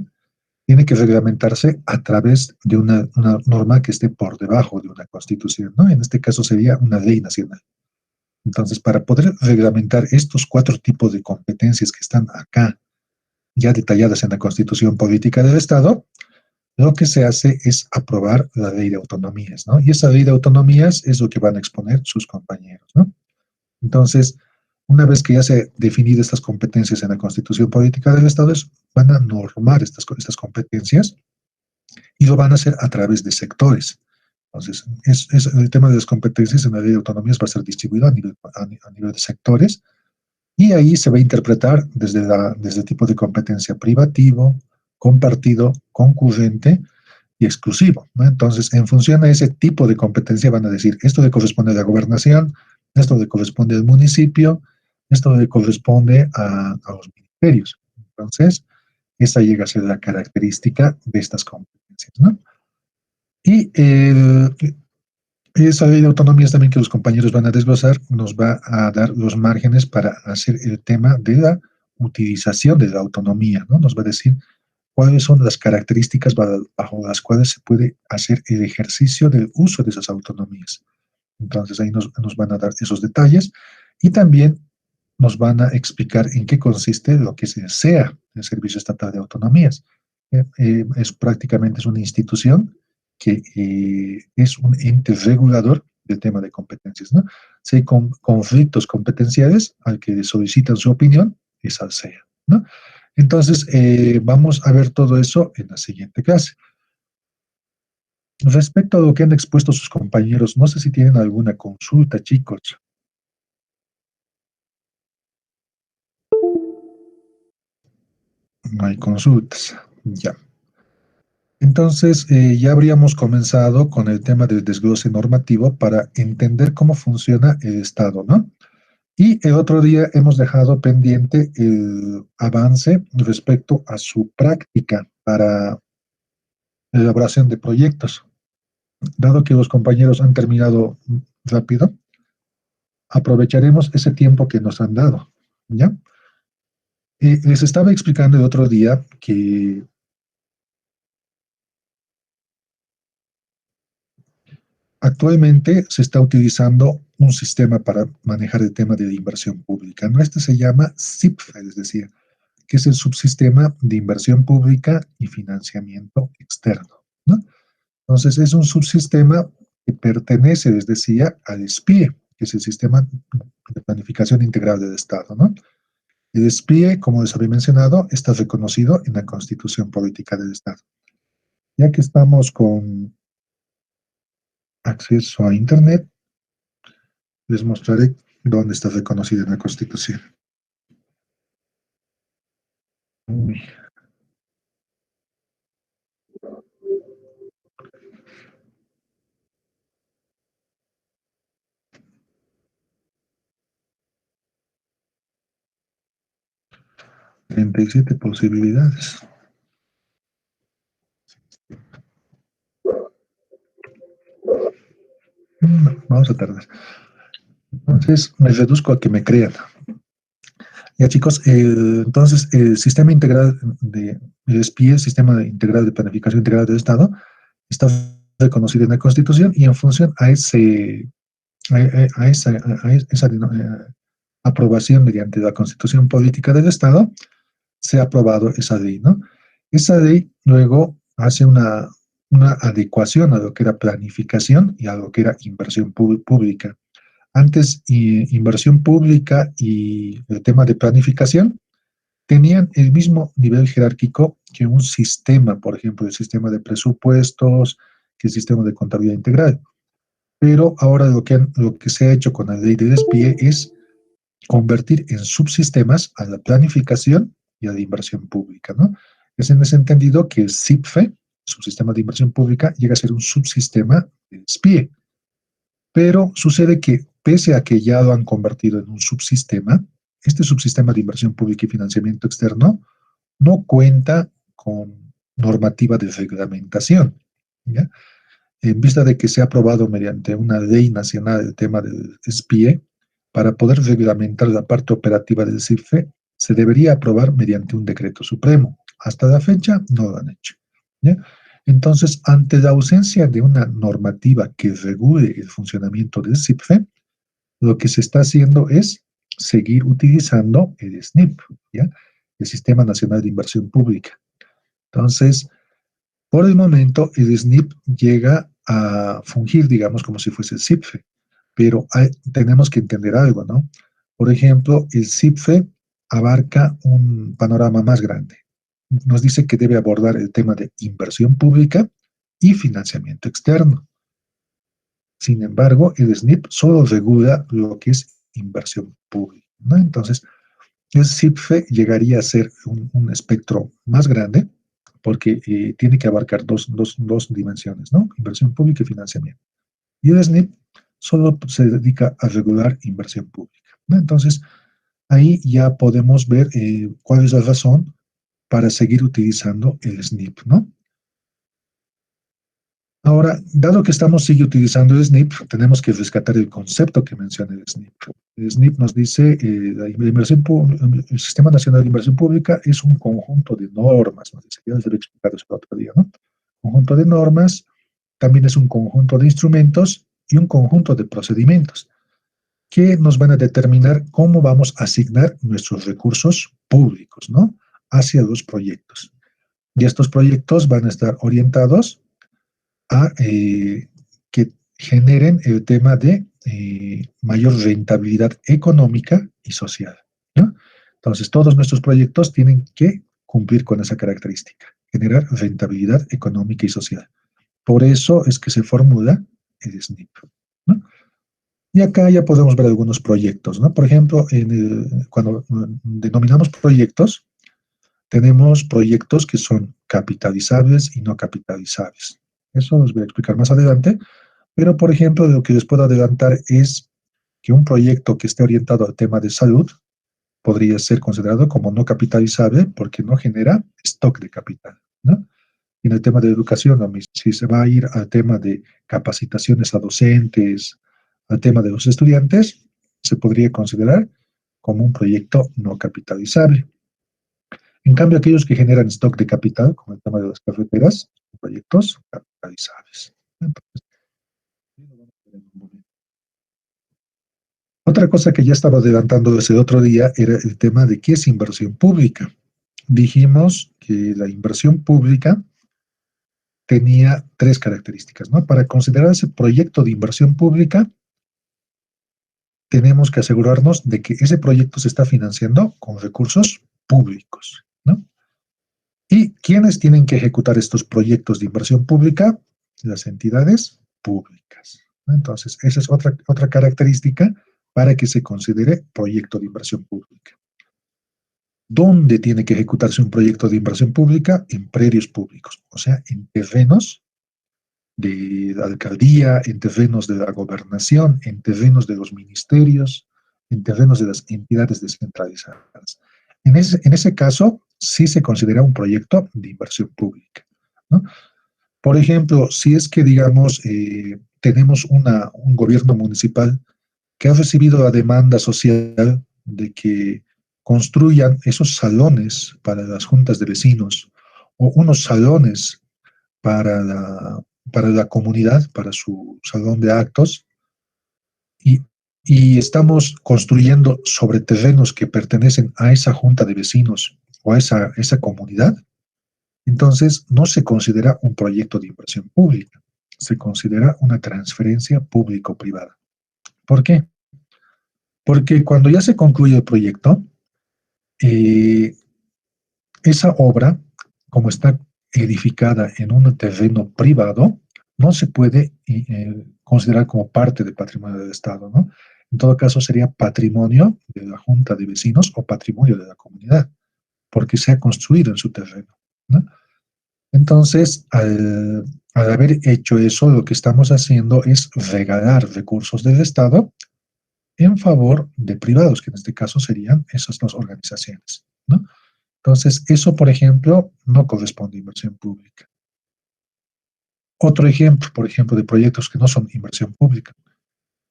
tiene que reglamentarse a través de una norma que esté por debajo de una constitución, ¿no? En este caso sería una ley nacional. Entonces, para poder reglamentar estos 4 tipos de competencias que están acá, ya detalladas en la Constitución Política del Estado, lo que se hace es aprobar la ley de autonomías, ¿no? Y esa ley de autonomías es lo que van a exponer sus compañeros, ¿no? Entonces, una vez que ya se han definido estas competencias en la Constitución Política del Estado, van a normar estas competencias y lo van a hacer a través de sectores. Entonces, el tema de las competencias en la ley de autonomías va a ser distribuido a nivel de sectores y ahí se va a interpretar desde el tipo de competencia privativo, compartido, concurrente y exclusivo, ¿no? Entonces, en función a ese tipo de competencia van a decir, esto le corresponde a la gobernación, esto le corresponde al municipio, esto le corresponde a los ministerios. Entonces, esa llega a ser la característica de estas competencias, ¿no? Y esa ley de autonomías también que los compañeros van a desglosar nos va a dar los márgenes para hacer el tema de la utilización de la autonomía, ¿no? Nos va a decir cuáles son las características bajo las cuales se puede hacer el ejercicio del uso de esas autonomías. Entonces ahí nos van a dar esos detalles y también nos van a explicar en qué consiste lo que se desea el Servicio Estatal de Autonomías. Prácticamente es una institución que es un ente regulador del tema de competencias, ¿no? Si hay conflictos competenciales, al que solicitan su opinión es al CEA, ¿no? Entonces, vamos a ver todo eso en la siguiente clase. Respecto a lo que han expuesto sus compañeros, no sé si tienen alguna consulta, chicos. No hay consultas. Ya. Entonces, ya habríamos comenzado con el tema del desglose normativo para entender cómo funciona el Estado, ¿no? Y el otro día hemos dejado pendiente el avance respecto a su práctica para la elaboración de proyectos. Dado que los compañeros han terminado rápido, aprovecharemos ese tiempo que nos han dado, ¿ya? Les estaba explicando el otro día que actualmente se está utilizando un sistema para manejar el tema de la inversión pública, ¿no? Este se llama SIPFE, es decir, que es el subsistema de inversión pública y financiamiento externo, ¿no? Entonces, es un subsistema que pertenece, les decía, al SPIE, que es el Sistema de Planificación Integral del Estado, ¿no? El SPIE, como les había mencionado, está reconocido en la Constitución Política del Estado. Ya que estamos con acceso a Internet, les mostraré dónde está reconocido en la Constitución. Uy. ¿37 posibilidades? No, vamos a tardar. Entonces, me reduzco a que me crean. Ya, chicos, entonces el sistema integral el SPIE, el Sistema Integral de Planificación Integral del Estado, está reconocido en la Constitución y en función a esa aprobación mediante la Constitución Política del Estado, se ha aprobado esa ley, ¿no? Esa ley luego hace una adecuación a lo que era planificación y a lo que era inversión pública. Antes, inversión pública y el tema de planificación tenían el mismo nivel jerárquico que un sistema, por ejemplo, el sistema de presupuestos, que el sistema de contabilidad integral. Pero ahora lo que se ha hecho con la ley de SPIE es convertir en subsistemas a la planificación y a la inversión pública, ¿no? Es en ese entendido que el SIPFE, subsistema de inversión pública, llega a ser un subsistema del SPIE. Pero sucede que, pese a que ya lo han convertido en un subsistema, este subsistema de inversión pública y financiamiento externo no cuenta con normativa de reglamentación, ¿ya? en vista de que se ha aprobado mediante una ley nacional el tema del SPIE, para poder reglamentar la parte operativa del CIFE, se debería aprobar mediante un decreto supremo. Hasta la fecha no lo han hecho, ¿ya? Entonces, ante la ausencia de una normativa que regule el funcionamiento del CIFE, lo que se está haciendo es seguir utilizando el SNIP, ¿ya? El Sistema Nacional de Inversión Pública. Entonces, por el momento, el SNIP llega a fungir, digamos, como si fuese el CIFE, pero tenemos que entender algo, ¿no? Por ejemplo, el CIFE abarca un panorama más grande. Nos dice que debe abordar el tema de inversión pública y financiamiento externo. Sin embargo, el SNIP solo regula lo que es inversión pública, ¿no? Entonces, el CIFE llegaría a ser un espectro más grande porque tiene que abarcar dos dimensiones, ¿no? Inversión pública y financiamiento. Y el SNIP solo se dedica a regular inversión pública, ¿no? Entonces, ahí ya podemos ver cuál es la razón para seguir utilizando el SNIP, ¿no? Ahora, dado que sigue utilizando el SNIP, tenemos que rescatar el concepto que menciona el SNIP. El SNIP nos dice, el Sistema Nacional de Inversión Pública es un conjunto de normas, nos dice, ya les he explicado eso el otro día, ¿no? Conjunto de normas, también es un conjunto de instrumentos y un conjunto de procedimientos que nos van a determinar cómo vamos a asignar nuestros recursos públicos, ¿no? Hacia los proyectos. Y estos proyectos van a estar orientados a que generen el tema de mayor rentabilidad económica y social, ¿no? Entonces, todos nuestros proyectos tienen que cumplir con esa característica, generar rentabilidad económica y social. Por eso es que se formula el SNIP, ¿no? Y acá ya podemos ver algunos proyectos, ¿no? Por ejemplo, cuando denominamos proyectos, tenemos proyectos que son capitalizables y no capitalizables. Eso los voy a explicar más adelante, pero por ejemplo, lo que les puedo adelantar es que un proyecto que esté orientado al tema de salud podría ser considerado como no capitalizable porque no genera stock de capital, ¿no? Y en el tema de educación, lo mismo. Si se va a ir al tema de capacitaciones a docentes, al tema de los estudiantes, se podría considerar como un proyecto no capitalizable. En cambio, aquellos que generan stock de capital, como el tema de las cafeteras, son proyectos capitalizables. Entonces, otra cosa que ya estaba adelantando desde el otro día era el tema de qué es inversión pública. Dijimos que la inversión pública tenía tres características, ¿no? Para considerarse proyecto de inversión pública, tenemos que asegurarnos de que ese proyecto se está financiando con recursos públicos, ¿no? ¿Y quiénes tienen que ejecutar estos proyectos de inversión pública? Las entidades públicas, ¿no? Entonces, esa es otra característica para que se considere proyecto de inversión pública. ¿Dónde tiene que ejecutarse un proyecto de inversión pública? En predios públicos, o sea, en terrenos de la alcaldía, en terrenos de la gobernación, en terrenos de los ministerios, en terrenos de las entidades descentralizadas. En ese caso, sí se considera un proyecto de inversión pública, ¿no? Por ejemplo, si es que, digamos, tenemos un gobierno municipal que ha recibido la demanda social de que construyan esos salones para las juntas de vecinos o unos salones para la comunidad, para su salón de actos, y estamos construyendo sobre terrenos que pertenecen a esa junta de vecinos o a esa comunidad, entonces no se considera un proyecto de inversión pública, se considera una transferencia público-privada. ¿Por qué? Porque cuando ya se concluye el proyecto, esa obra, como está edificada en un terreno privado, no se puede considerar como parte del patrimonio del Estado, ¿no? En todo caso, sería patrimonio de la Junta de Vecinos o patrimonio de la comunidad, porque se ha construido en su terreno, ¿no? Entonces, al haber hecho eso, lo que estamos haciendo es regalar recursos del Estado en favor de privados, que en este caso serían esas dos organizaciones, ¿no? Entonces, eso, por ejemplo, no corresponde a inversión pública. Otro ejemplo, por ejemplo, de proyectos que no son inversión pública.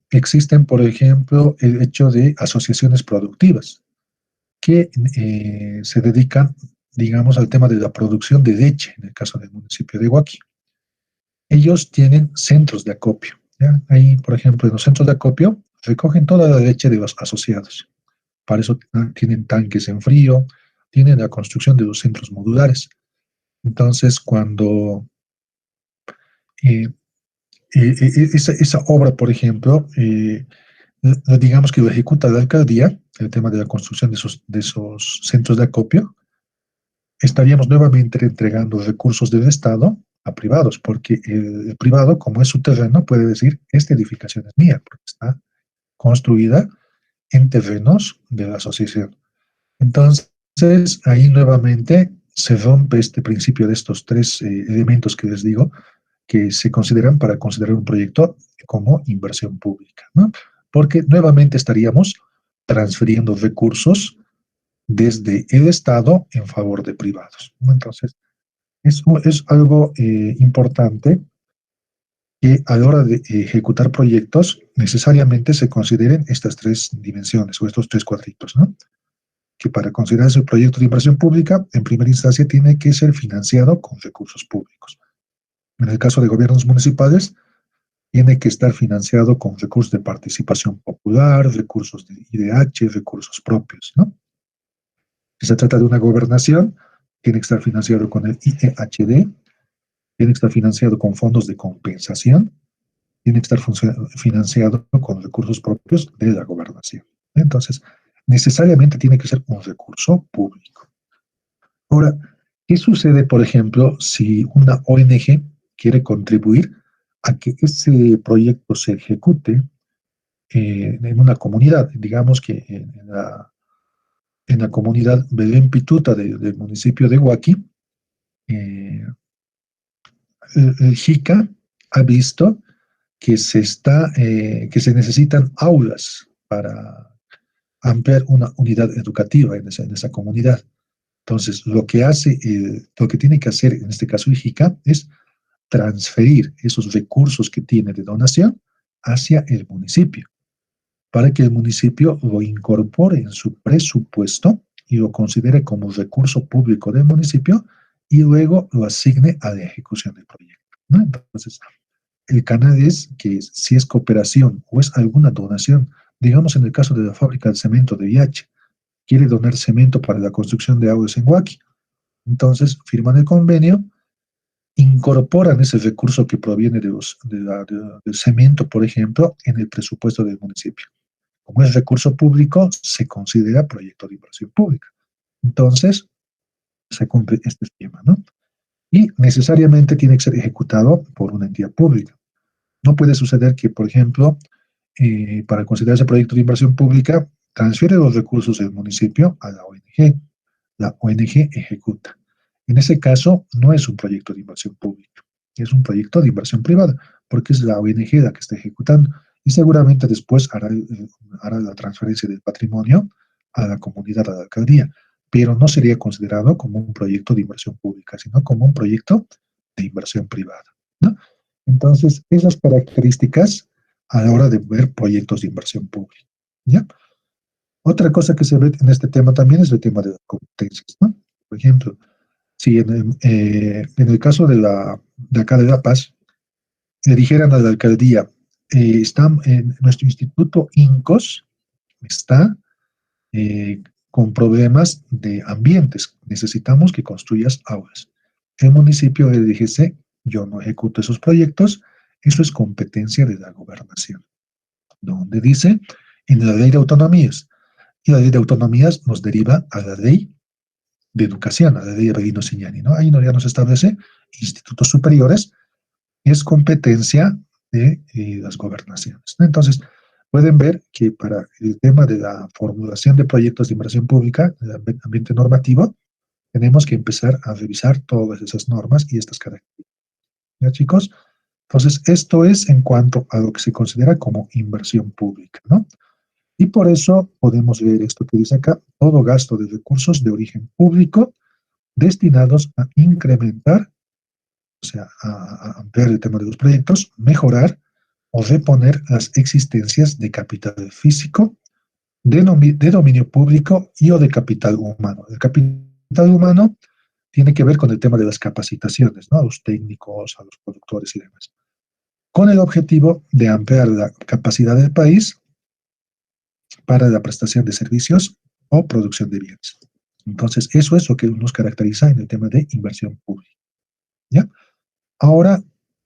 Existen, por ejemplo, el hecho de asociaciones productivas que se dedican, digamos, al tema de la producción de leche, en el caso del municipio de Huaki. Ellos tienen centros de acopio, ¿ya? Ahí, por ejemplo, en los centros de acopio recogen toda la leche de los asociados. Para eso tienen tanques en frío, tienen la construcción de los centros modulares. Entonces, cuando eh, esa obra, por ejemplo, digamos que lo ejecuta la alcaldía, el tema de la construcción de esos centros de acopio, estaríamos nuevamente entregando recursos del Estado a privados, porque el privado, como es su terreno, puede decir, esta edificación es mía, porque está construida en terrenos de la asociación. Entonces, ahí nuevamente se rompe este principio de estos tres elementos que les digo, que se consideran para considerar un proyecto como inversión pública, ¿no? Porque nuevamente estaríamos transfiriendo recursos desde el Estado en favor de privados, ¿no? Entonces, eso es algo importante que a la hora de ejecutar proyectos necesariamente se consideren estas tres dimensiones o estos tres cuadritos, ¿no? Que para considerarse un proyecto de inversión pública, en primera instancia tiene que ser financiado con recursos públicos. En el caso de gobiernos municipales, tiene que estar financiado con recursos de participación popular, recursos de IDH, recursos propios, ¿no? Si se trata de una gobernación, tiene que estar financiado con el IEHD, tiene que estar financiado con fondos de compensación, tiene que estar financiado con recursos propios de la gobernación. Entonces, necesariamente tiene que ser un recurso público. Ahora, ¿qué sucede, por ejemplo, si una ONG quiere contribuir a que ese proyecto se ejecute en una comunidad? Digamos que en la comunidad Belén Pituta del municipio de Huaki, el JICA ha visto que que se necesitan aulas para ampliar una unidad educativa en esa comunidad. Entonces, lo que tiene que hacer en este caso IJICA es transferir esos recursos que tiene de donación hacia el municipio, para que el municipio lo incorpore en su presupuesto y lo considere como recurso público del municipio y luego lo asigne a la ejecución del proyecto, ¿no? Entonces, el canal es que si es cooperación o es alguna donación, digamos en el caso de la fábrica de cemento de IH, quiere donar cemento para la construcción de aulas en Huaki, entonces firman el convenio, incorporan ese recurso que proviene del cemento, por ejemplo, en el presupuesto del municipio. Como es recurso público, se considera proyecto de inversión pública. Entonces, se cumple este esquema, ¿no? Y necesariamente tiene que ser ejecutado por una entidad pública. No puede suceder que, por ejemplo, para considerarse proyecto de inversión pública, transfiere los recursos del municipio a la ONG. La ONG ejecuta. En ese caso, no es un proyecto de inversión pública, es un proyecto de inversión privada, porque es la ONG la que está ejecutando y seguramente después hará la transferencia del patrimonio a la comunidad, a la alcaldía, pero no sería considerado como un proyecto de inversión pública, sino como un proyecto de inversión privada, ¿no? Entonces, esas características a la hora de ver proyectos de inversión pública, ¿ya? Otra cosa que se ve en este tema también es el tema de las competencias, ¿no? Por ejemplo, si en el caso de acá de La Paz, le dijeran a la alcaldía, están en nuestro instituto INCOS, está con problemas de ambientes, necesitamos que construyas aulas. El municipio le dijese, yo no ejecuto esos proyectos, eso es competencia de la gobernación. Donde dice, en la ley de autonomías, y la ley de autonomías nos deriva a la ley de educación, a la ley de Belino Signani, ¿no? Ahí ya nos establece institutos superiores, es competencia de las gobernaciones, ¿no? Entonces, pueden ver que para el tema de la formulación de proyectos de inversión pública, el ambiente normativo, tenemos que empezar a revisar todas esas normas y estas características. ¿Ya, chicos? Entonces, esto es en cuanto a lo que se considera como inversión pública, ¿no? Y por eso podemos ver esto que dice acá, todo gasto de recursos de origen público destinados a incrementar sea, a ampliar el tema de los proyectos, mejorar o reponer las existencias de capital físico, de dominio público y o de capital humano. El capital humano tiene que ver con el tema de las capacitaciones, ¿no? A los técnicos, a los productores y demás, con el objetivo de ampliar la capacidad del país para la prestación de servicios o producción de bienes. Entonces, eso es lo que nos caracteriza en el tema de inversión pública, ¿ya? Ahora,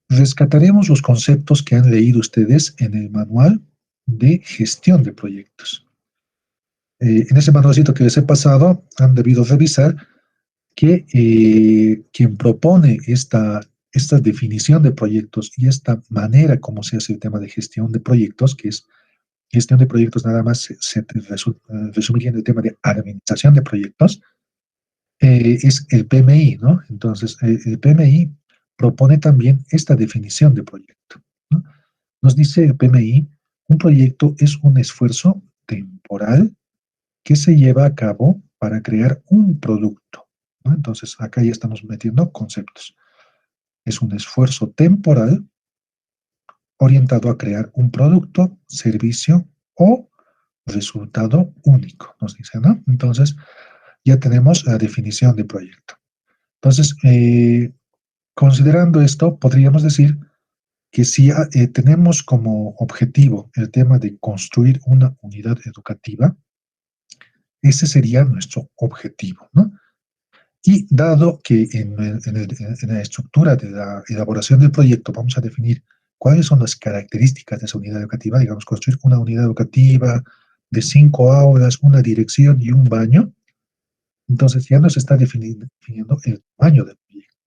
rescataremos los conceptos que han leído ustedes en el manual de gestión de proyectos. En ese manualcito que les he pasado, han debido revisar que quien propone esta definición de proyectos y esta manera como se hace el tema de gestión de proyectos, que es gestión de proyectos nada más se resumiría en el tema de administración de proyectos, es el PMI, ¿no? Entonces, el PMI propone también esta definición de proyecto, ¿no? Nos dice el PMI, un proyecto es un esfuerzo temporal que se lleva a cabo para crear un producto, ¿no? Entonces, acá ya estamos metiendo conceptos. Es un esfuerzo temporal orientado a crear un producto, servicio o resultado único, nos dice, ¿no? Entonces, ya tenemos la definición de proyecto. Entonces, considerando esto, podríamos decir que si tenemos como objetivo el tema de construir una unidad educativa, ese sería nuestro objetivo, ¿no? Y dado que en la estructura de la elaboración del proyecto vamos a definir cuáles son las características de esa unidad educativa, digamos, construir una unidad educativa de 5 aulas, una dirección y un baño, entonces ya nos está definiendo el tamaño del proyecto.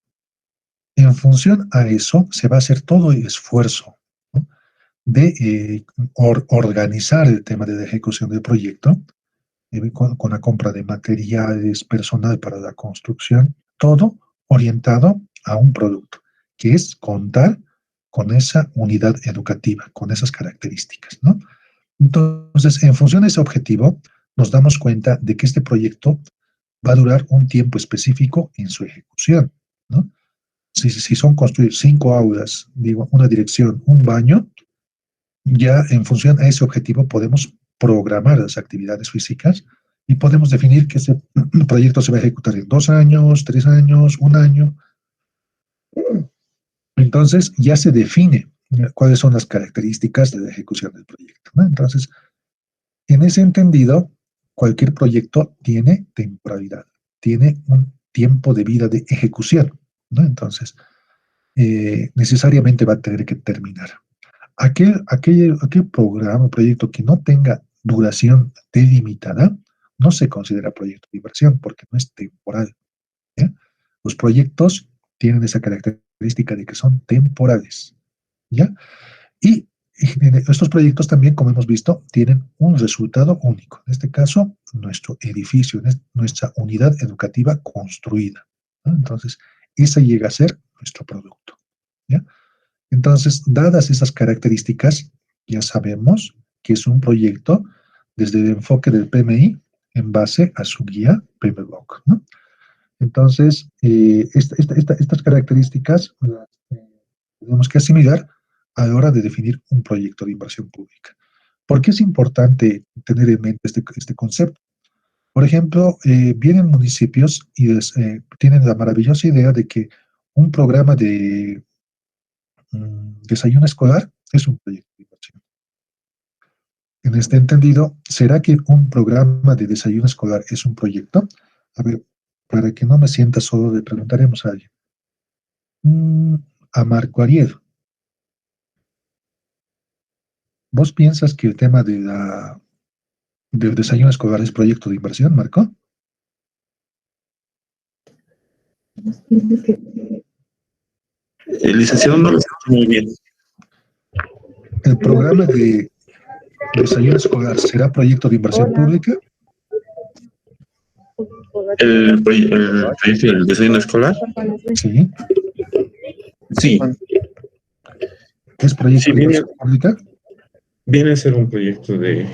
En función a eso se va a hacer todo el esfuerzo, ¿no? De organizar el tema de la ejecución del proyecto, con la compra de materiales, personal para la construcción, todo orientado a un producto, que es contar con esa unidad educativa, con esas características, ¿no? Entonces, en función de ese objetivo, nos damos cuenta de que este proyecto va a durar un tiempo específico en su ejecución, ¿no? Si son construir 5 aulas, digo, una dirección, un baño, ya en función a ese objetivo podemos programar las actividades físicas y podemos definir que ese proyecto se va a ejecutar en 2 años, 3 años, 1 año. Entonces ya se define cuáles son las características de la ejecución del proyecto, ¿no? Entonces, en ese entendido, cualquier proyecto tiene temporalidad, tiene un tiempo de vida de ejecución, ¿no? Entonces, necesariamente va a tener que terminar. Aquel programa o proyecto que no tenga duración delimitada no se considera proyecto de inversión porque no es temporal, ¿ya? Los proyectos tienen esa característica de que son temporales, ¿ya? Y estos proyectos también, como hemos visto, tienen un resultado único. En este caso, nuestro edificio, nuestra unidad educativa construida, ¿no? Entonces, ese llega a ser nuestro producto, ¿ya? Entonces, dadas esas características, ya sabemos que es un proyecto desde el enfoque del PMI en base a su guía PMBOK, ¿no? Entonces, estas características tenemos que asimilar a la hora de definir un proyecto de inversión pública. ¿Por qué es importante tener en mente este concepto? Por ejemplo, vienen municipios y tienen la maravillosa idea de que un programa de desayuno escolar es un proyecto de inversión. En este entendido, ¿será que un programa de desayuno escolar es un proyecto? A ver, para que no me sienta solo, le preguntaremos a alguien. A Marco Ariel, ¿vos piensas que el tema del desayuno escolar es proyecto de inversión, Marco? El licenciado no lo escucha muy bien. ¿El programa de desayuno escolar será proyecto de inversión pública? ¿El proyecto del desayuno escolar? Sí. Sí. ¿Es proyecto de inversión pública? Viene a ser un proyecto de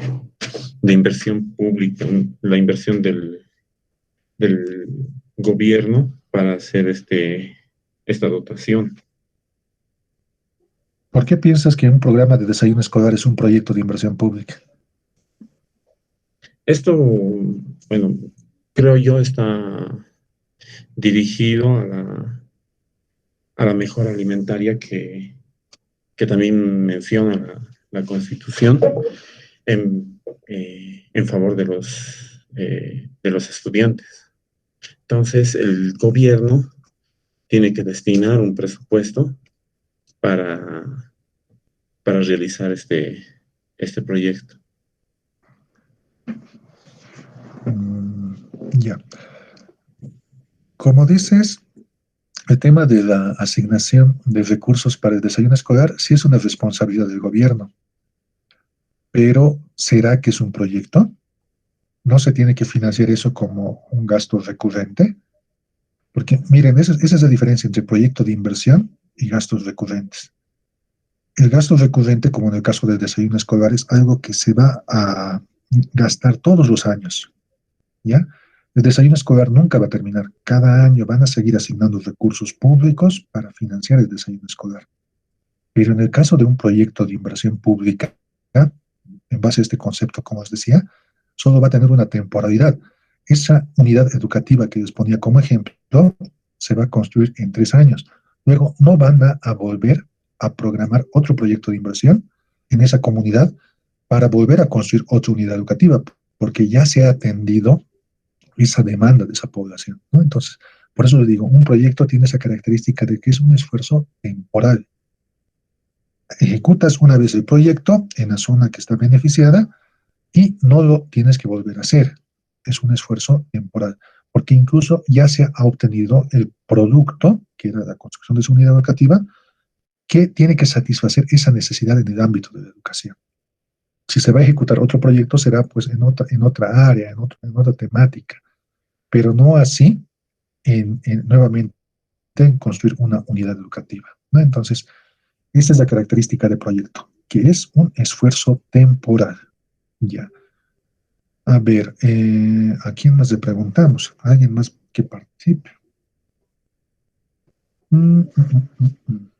inversión pública, la inversión del gobierno para hacer esta dotación. ¿Por qué piensas que un programa de desayuno escolar es un proyecto de inversión pública? Esto, bueno, creo yo está dirigido a la mejora alimentaria que también menciona la Constitución en favor de los estudiantes. Entonces, el gobierno tiene que destinar un presupuesto para, para realizar este proyecto. Ya. Como dices, el tema de la asignación de recursos para el desayuno escolar sí es una responsabilidad del gobierno, pero ¿será que es un proyecto? ¿No se tiene que financiar eso como un gasto recurrente? Porque miren, esa es la diferencia entre proyecto de inversión y gastos recurrentes. El gasto recurrente, como en el caso del desayuno escolar, es algo que se va a gastar todos los años, ¿ya? El desayuno escolar nunca va a terminar. Cada año van a seguir asignando recursos públicos para financiar el desayuno escolar. Pero en el caso de un proyecto de inversión pública, ¿ya? En base a este concepto, como os decía, solo va a tener una temporalidad. Esa unidad educativa que les ponía como ejemplo se va a construir en 3 años. Luego no van a volver a programar otro proyecto de inversión en esa comunidad para volver a construir otra unidad educativa, porque ya se ha atendido esa demanda de esa población, ¿no? Entonces, por eso les digo, un proyecto tiene esa característica de que es un esfuerzo temporal. Ejecutas una vez el proyecto en la zona que está beneficiada y no lo tienes que volver a hacer. Es un esfuerzo temporal, porque incluso ya se ha obtenido el producto, que era la construcción de su unidad educativa, que tiene que satisfacer esa necesidad en el ámbito de la educación. Si se va a ejecutar otro proyecto, será pues en otra área, en otra temática, pero no así nuevamente en construir una unidad educativa, ¿no? Entonces, esta es la característica del proyecto, que es un esfuerzo temporal. Ya. A ver, ¿a quién más le preguntamos? ¿A alguien más que participe? Mm, mm, mm, mm, mm.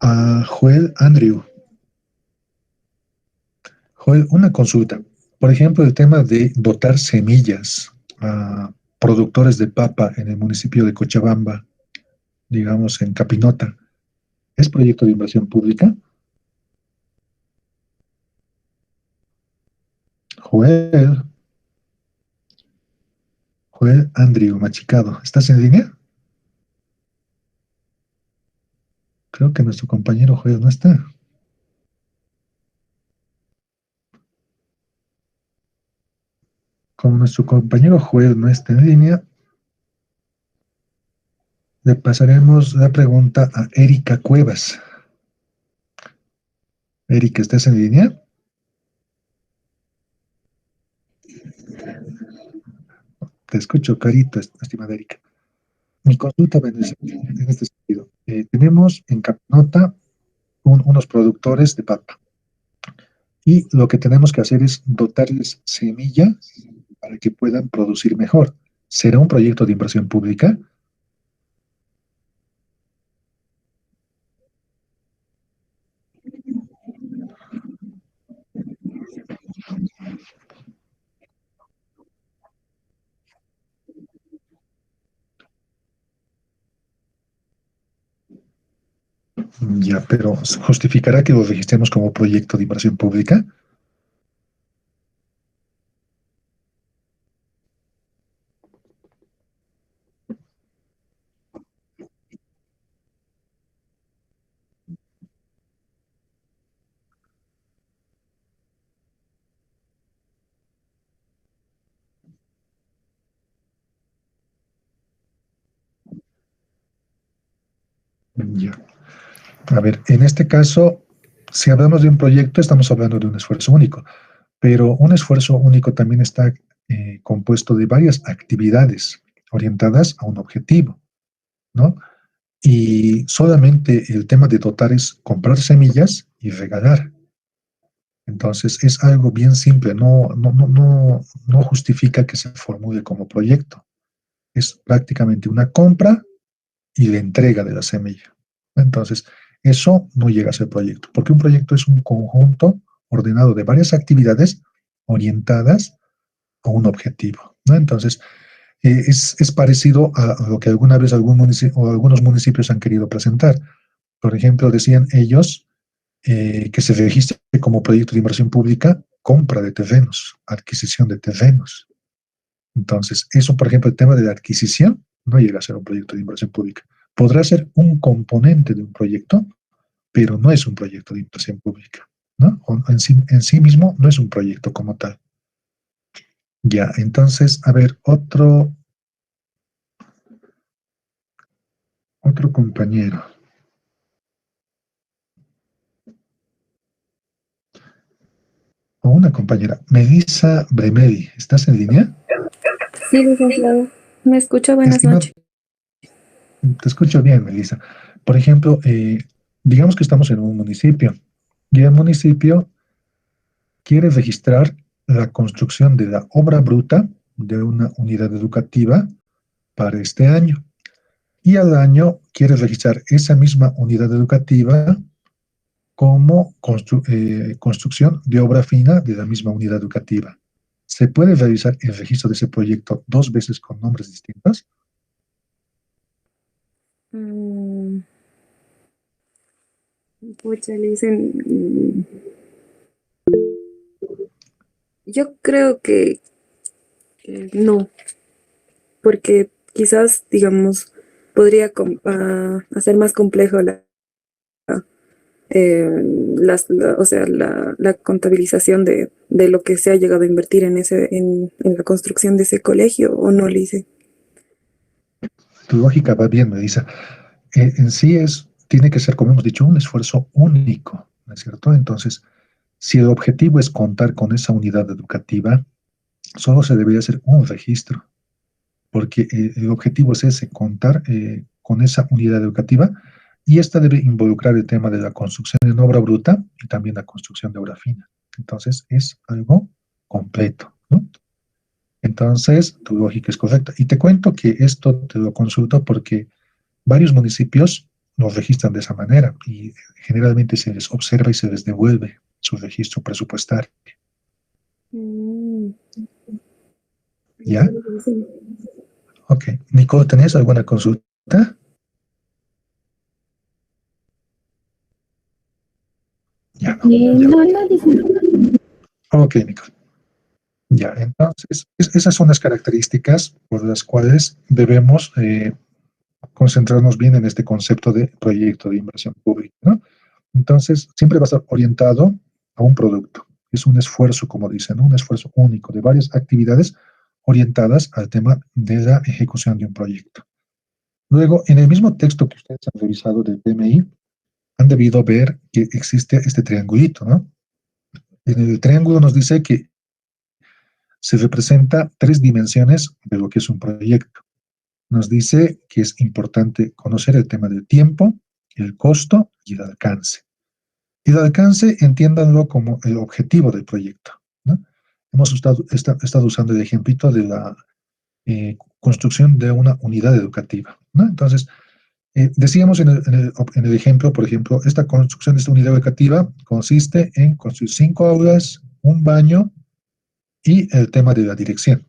A Joel Andrew. Joel, una consulta. Por ejemplo, el tema de dotar semillas a productores de papa en el municipio de Cochabamba, digamos en Capinota, ¿es proyecto de inversión pública? Joel, Joel Andrew Machicado, ¿estás en línea? Creo que nuestro compañero Joel no está. Como nuestro compañero Joel no está en línea, le pasaremos la pregunta a Erika Cuevas. Erika, ¿estás en línea? Te escucho, carito, estimada Erika. Mi consulta va en este sentido. Tenemos en Capnota unos productores de papa y lo que tenemos que hacer es dotarles semilla para que puedan producir mejor. ¿Será un proyecto de inversión pública? Ya, pero ¿justificará que lo registremos como proyecto de inversión pública? Ya. A ver, en este caso, si hablamos de un proyecto, estamos hablando de un esfuerzo único, pero un esfuerzo único también está compuesto de varias actividades orientadas a un objetivo, ¿no? Y solamente el tema de dotar es comprar semillas y regalar. Entonces, es algo bien simple, no justifica que se formule como proyecto. Es prácticamente una compra y la entrega de la semilla. Entonces, eso no llega a ser proyecto, porque un proyecto es un conjunto ordenado de varias actividades orientadas a un objetivo, ¿no? Entonces, es parecido a lo que alguna vez algunos municipios han querido presentar. Por ejemplo, decían ellos que se registre como proyecto de inversión pública compra de terrenos, adquisición de terrenos. Entonces, eso, por ejemplo, el tema de la adquisición no llega a ser un proyecto de inversión pública. Podrá ser un componente de un proyecto, pero no es un proyecto de inversión pública, ¿no? En sí mismo no es un proyecto como tal. Ya, entonces, a ver, otro compañero. O una compañera. Melissa Bremedi, ¿estás en línea? Sí, licenciado. ¿Me escucha? Es Buenas que no noches. te escucho bien, Melissa. Por ejemplo, digamos que estamos en un municipio y el municipio quiere registrar la construcción de la obra bruta de una unidad educativa para este año. Y al año quiere registrar esa misma unidad educativa como construcción de obra fina de la misma unidad educativa. ¿Se puede realizar el registro de ese proyecto dos veces con nombres distintos? Mm, pucha, le dicen. Yo creo que no, porque quizás, digamos, podría hacer más complejo o sea, la contabilización de lo que se ha llegado a invertir en la construcción de ese colegio, ¿o no, Lice? Tu lógica va bien, Melissa. En sí tiene que ser, como hemos dicho, un esfuerzo único, ¿no es cierto? Entonces, si el objetivo es contar con esa unidad educativa, solo se debería hacer un registro, porque el objetivo es ese, contar con esa unidad educativa, y esta debe involucrar el tema de la construcción en obra bruta y también la construcción de obra fina. Entonces, es algo completo, ¿no? Entonces, tu lógica es correcta. Y te cuento que esto te lo consulto porque varios municipios los registran de esa manera y generalmente se les observa y se les devuelve su registro presupuestario. Mm, ¿Ya? sí. Ok. Nicole, ¿tenés alguna consulta? Ya no. No, no, licenciado. Ok, Nicole. Ya, entonces, esas son las características por las cuales debemos concentrarnos bien en este concepto de proyecto de inversión pública, ¿no? Entonces, siempre va a estar orientado a un producto. Es un esfuerzo, como dicen, ¿no? Un esfuerzo único de varias actividades orientadas al tema de la ejecución de un proyecto. Luego, en el mismo texto que ustedes han revisado del PMI, han debido ver que existe este triangulito, ¿no? En el triángulo nos dice que se representa tres dimensiones de lo que es un proyecto. Nos dice que es importante conocer el tema del tiempo, el costo y el alcance. Y el alcance, entiéndanlo como el objetivo del proyecto, ¿no? Hemos estado usando el ejemplito de la construcción de una unidad educativa, ¿no? Entonces, decíamos en el ejemplo, por ejemplo, esta construcción de esta unidad educativa consiste en construir 5 aulas, un baño y el tema de la dirección,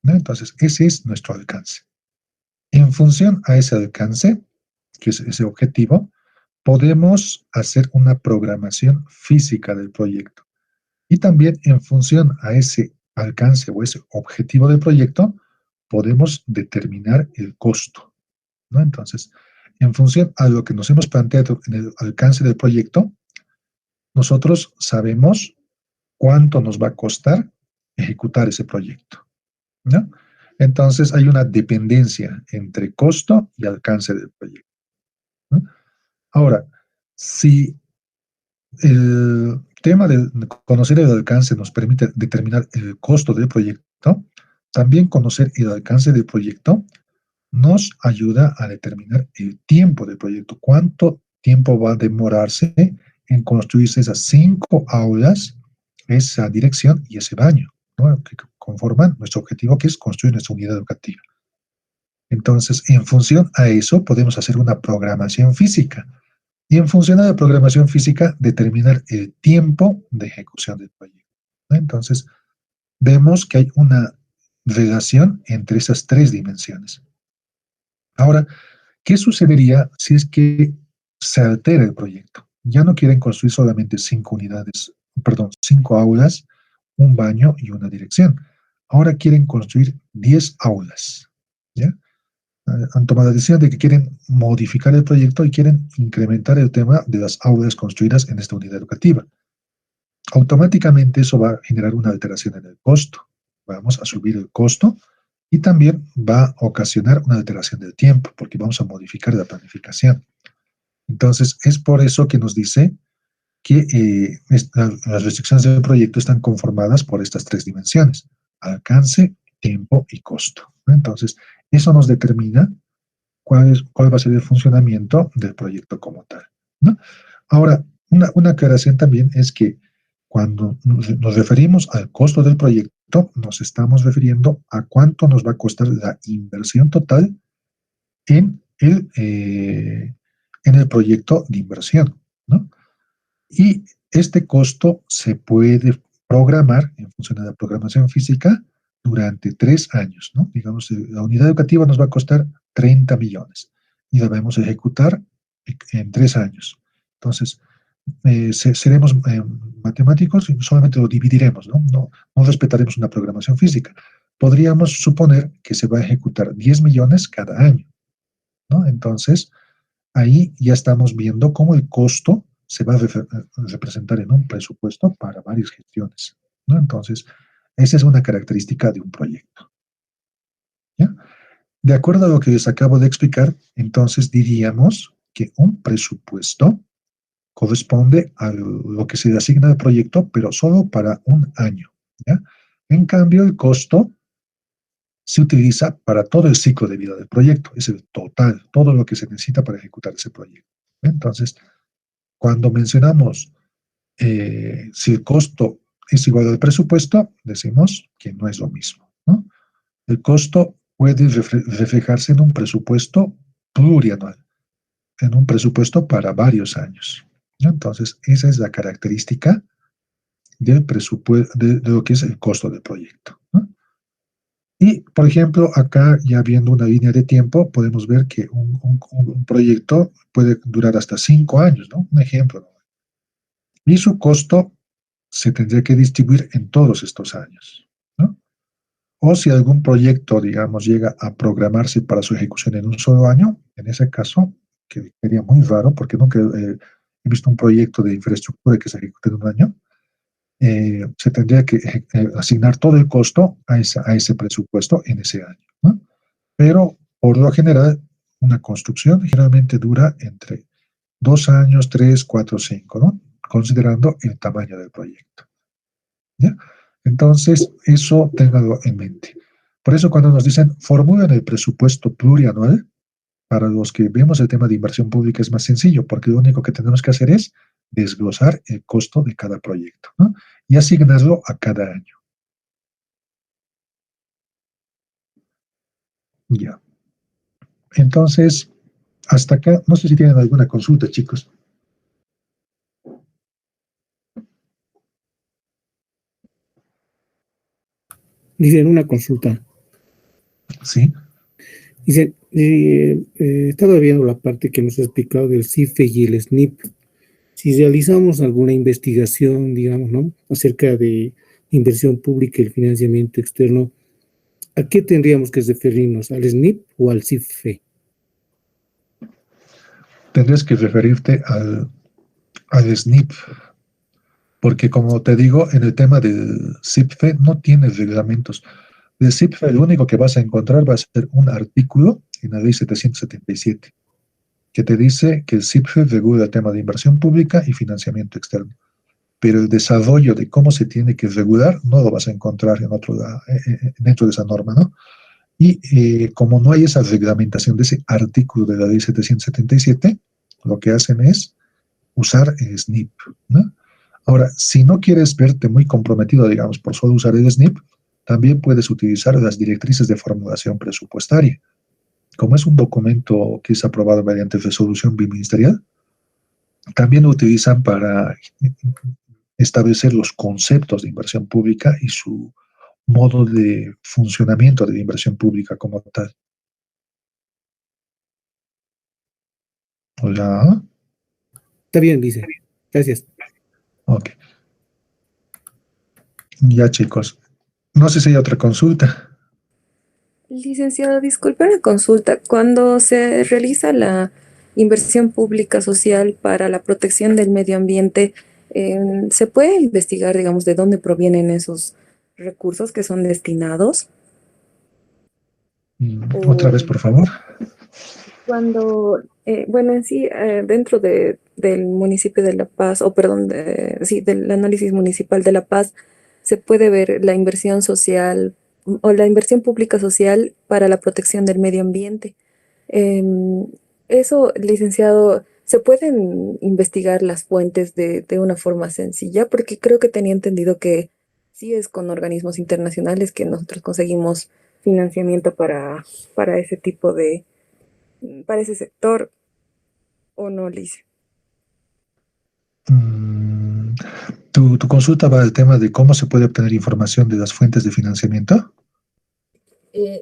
¿no? Entonces, ese es nuestro alcance. En función a ese alcance, que es ese objetivo, podemos hacer una programación física del proyecto. Y también en función a ese alcance o ese objetivo del proyecto, podemos determinar el costo, ¿no? Entonces, en función a lo que nos hemos planteado en el alcance del proyecto, nosotros sabemos cuánto nos va a costar ejecutar ese proyecto, ¿no? Entonces, hay una dependencia entre costo y alcance del proyecto, ¿no? Ahora, si el tema de conocer el alcance nos permite determinar el costo del proyecto, también conocer el alcance del proyecto nos ayuda a determinar el tiempo del proyecto, cuánto tiempo va a demorarse en construirse esas 5 aulas esa dirección y ese baño, ¿no?, que conforman nuestro objetivo, que es construir nuestra unidad educativa. Entonces, en función a eso, podemos hacer una programación física. Y en función a la programación física, determinar el tiempo de ejecución del proyecto, ¿no? Entonces, vemos que hay una relación entre esas tres dimensiones. Ahora, ¿qué sucedería si es que se altera el proyecto? Ya no quieren construir solamente 5 aulas, un baño y una dirección. Ahora quieren construir 10 aulas, ¿ya? Han tomado la decisión de que quieren modificar el proyecto y quieren incrementar el tema de las aulas construidas en esta unidad educativa. Automáticamente eso va a generar una alteración en el costo. Vamos a subir el costo y también va a ocasionar una alteración del tiempo, porque vamos a modificar la planificación. Entonces, es por eso que nos dice que las restricciones del proyecto están conformadas por estas tres dimensiones: alcance, tiempo y costo, ¿no? Entonces, eso nos determina cuál va a ser el funcionamiento del proyecto como tal, ¿no? Ahora, una aclaración también es que cuando nos referimos al costo del proyecto, nos estamos refiriendo a cuánto nos va a costar la inversión total en el proyecto de inversión, ¿no? Y este costo se puede programar en función de la programación física durante 3 años, ¿no? Digamos, la unidad educativa nos va a costar 30 millones y la vamos a ejecutar en 3 años. Entonces, seremos matemáticos y solamente lo dividiremos, ¿no? No respetaremos una programación física. Podríamos suponer que se va a ejecutar 10 millones cada año, ¿no? Entonces, ahí ya estamos viendo cómo el costo se va a representar en un presupuesto para varias gestiones, ¿no? Entonces, esa es una característica de un proyecto, ¿ya? De acuerdo a lo que les acabo de explicar, entonces diríamos que un presupuesto corresponde a lo que se le asigna al proyecto, pero solo para un año, ¿ya? En cambio, el costo se utiliza para todo el ciclo de vida del proyecto, es el total, todo lo que se necesita para ejecutar ese proyecto. Entonces, cuando mencionamos si el costo es igual al presupuesto, decimos que no es lo mismo, ¿no? El costo puede reflejarse en un presupuesto plurianual, en un presupuesto para varios años, ¿no? Entonces, esa es la característica del presupuesto, de lo que es el costo del proyecto, ¿no? Y, por ejemplo, acá ya viendo una línea de tiempo, podemos ver que un proyecto puede durar hasta 5 años, ¿no? Un ejemplo, ¿no? Y su costo se tendría que distribuir en todos estos años, ¿no? O si algún proyecto, digamos, llega a programarse para su ejecución en un solo año, en ese caso, que sería muy raro, porque nunca he visto un proyecto de infraestructura que se ejecute en un año, se tendría que asignar todo el costo a ese presupuesto en ese año, ¿no? Pero, por lo general, una construcción generalmente dura entre 2 años, 3, 4, 5, ¿no? Considerando el tamaño del proyecto, ¿ya? Entonces, eso ténganlo en mente. Por eso, cuando nos dicen formulan el presupuesto plurianual, para los que vemos el tema de inversión pública es más sencillo, porque lo único que tenemos que hacer es desglosar el costo de cada proyecto, ¿no? Y asignarlo a cada año. Ya. Entonces, hasta acá, no sé si tienen alguna consulta, chicos. Dicen una consulta. Sí. Dicen, estaba viendo la parte que nos ha explicado del CIFE y el SNIP. Si realizamos alguna investigación, digamos, ¿no?, acerca de inversión pública y el financiamiento externo, ¿a qué tendríamos que referirnos? ¿Al SNIP o al CIFE? Tendrías que referirte al SNIP, porque como te digo, en el tema del CIFE no tiene reglamentos. Del CIFE lo único que vas a encontrar va a ser un artículo en la ley 777, que te dice que el CIFE regula el tema de inversión pública y financiamiento externo. Pero el desarrollo de cómo se tiene que regular no lo vas a encontrar dentro de esa norma, ¿no? Y como no hay esa reglamentación de ese artículo de la ley 777, lo que hacen es usar SNIP, ¿no? Ahora, si no quieres verte muy comprometido, digamos, por solo usar el SNIP, también puedes utilizar las directrices de formulación presupuestaria. Como es un documento que es aprobado mediante resolución biministerial, también lo utilizan para establecer los conceptos de inversión pública y su modo de funcionamiento de la inversión pública como tal. Hola. Está bien, dice. Gracias. Ok. Ya, chicos. No sé si hay otra consulta. Licenciado, disculpe la consulta. Cuando se realiza la inversión pública social para la protección del medio ambiente, ¿se puede investigar, digamos, de dónde provienen esos recursos que son destinados? Otra vez, O por favor. cuando, bueno, en sí, dentro del municipio de La Paz, o perdón, sí, del análisis municipal de La Paz, se puede ver la inversión social o la inversión pública social para la protección del medio ambiente. Em, Eso, licenciado, ¿se pueden investigar las fuentes de una forma sencilla? Porque creo que tenía entendido que sí es con organismos internacionales que nosotros conseguimos financiamiento para ese tipo de, para ese sector, ¿o no, Lice? Mm, ¿Tu consulta va al tema de cómo se puede obtener información de las fuentes de financiamiento?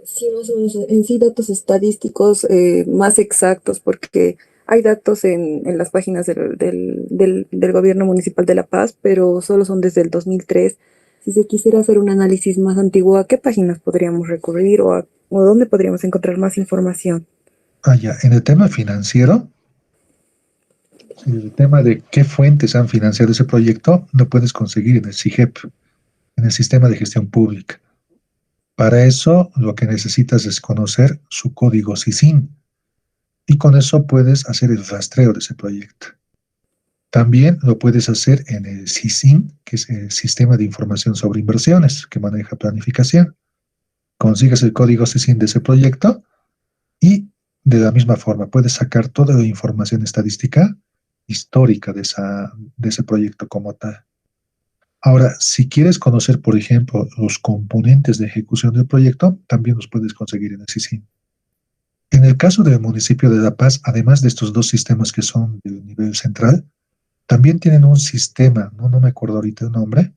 Sí, más o menos, en sí datos estadísticos más exactos, porque hay datos en las páginas del Gobierno Municipal de La Paz, pero solo son desde el 2003. Si se quisiera hacer un análisis más antiguo, ¿a qué páginas podríamos recurrir o dónde podríamos encontrar más información? Ya, en el tema financiero, el tema de qué fuentes han financiado ese proyecto, lo puedes conseguir en el SIGEP, en el Sistema de Gestión Pública. Para eso, lo que necesitas es conocer su código SISIN y con eso puedes hacer el rastreo de ese proyecto. También lo puedes hacer en el SISIN, que es el Sistema de Información sobre Inversiones, que maneja planificación. Consigues el código SISIN de ese proyecto y de la misma forma puedes sacar toda la información estadística histórica de ese proyecto como tal. Ahora, si quieres conocer, por ejemplo, los componentes de ejecución del proyecto, también los puedes conseguir en el SISIN. En el caso del municipio de La Paz, además de estos dos sistemas que son del nivel central, también tienen un sistema, no me acuerdo ahorita el nombre,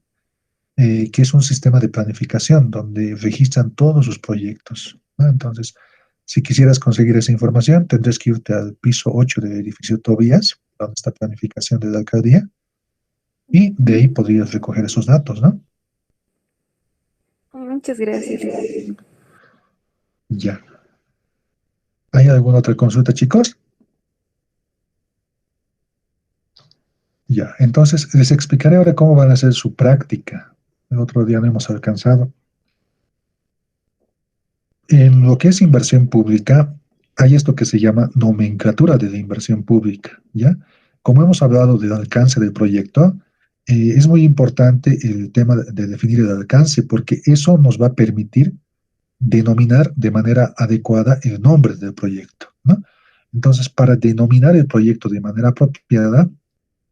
que es un sistema de planificación donde registran todos sus proyectos, ¿no? Entonces, si quisieras conseguir esa información, tendrías que irte al piso 8 del edificio Tobías, donde está planificación de la alcaldía, y de ahí podrías recoger esos datos, ¿no? Muchas gracias. Ya. ¿Hay alguna otra consulta, chicos? Ya. Entonces, les explicaré ahora cómo van a hacer su práctica. El otro día no hemos alcanzado. En lo que es inversión pública, hay esto que se llama nomenclatura de la inversión pública, ¿ya? Como hemos hablado del alcance del proyecto, es muy importante el tema de definir el alcance, porque eso nos va a permitir denominar de manera adecuada el nombre del proyecto, ¿no? Entonces, para denominar el proyecto de manera apropiada,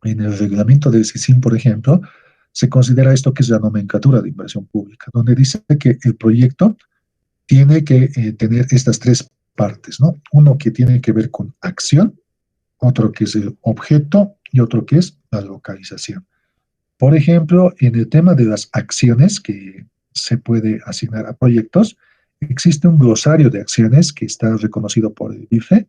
en el reglamento del SISIN, por ejemplo, se considera esto que es la nomenclatura de inversión pública, donde dice que el proyecto tiene que tener estas tres partes, ¿no? Uno que tiene que ver con acción, otro que es el objeto y otro que es la localización. Por ejemplo, en el tema de las acciones que se puede asignar a proyectos, existe un glosario de acciones que está reconocido por el IFE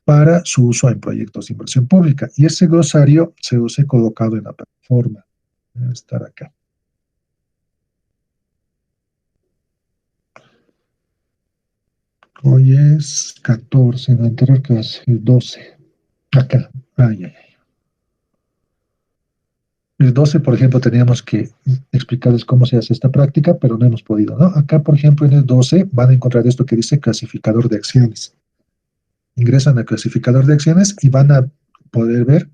para su uso en proyectos de inversión pública. Y ese glosario se los he colocado en la plataforma. Debe estar acá. Hoy es 14, en la anterior clase, el 12. Acá. Ay, ay, ay. El 12, por ejemplo, teníamos que explicarles cómo se hace esta práctica, pero no hemos podido, ¿no? Acá, por ejemplo, en el 12 van a encontrar esto que dice clasificador de acciones. Ingresan al clasificador de acciones y van a poder ver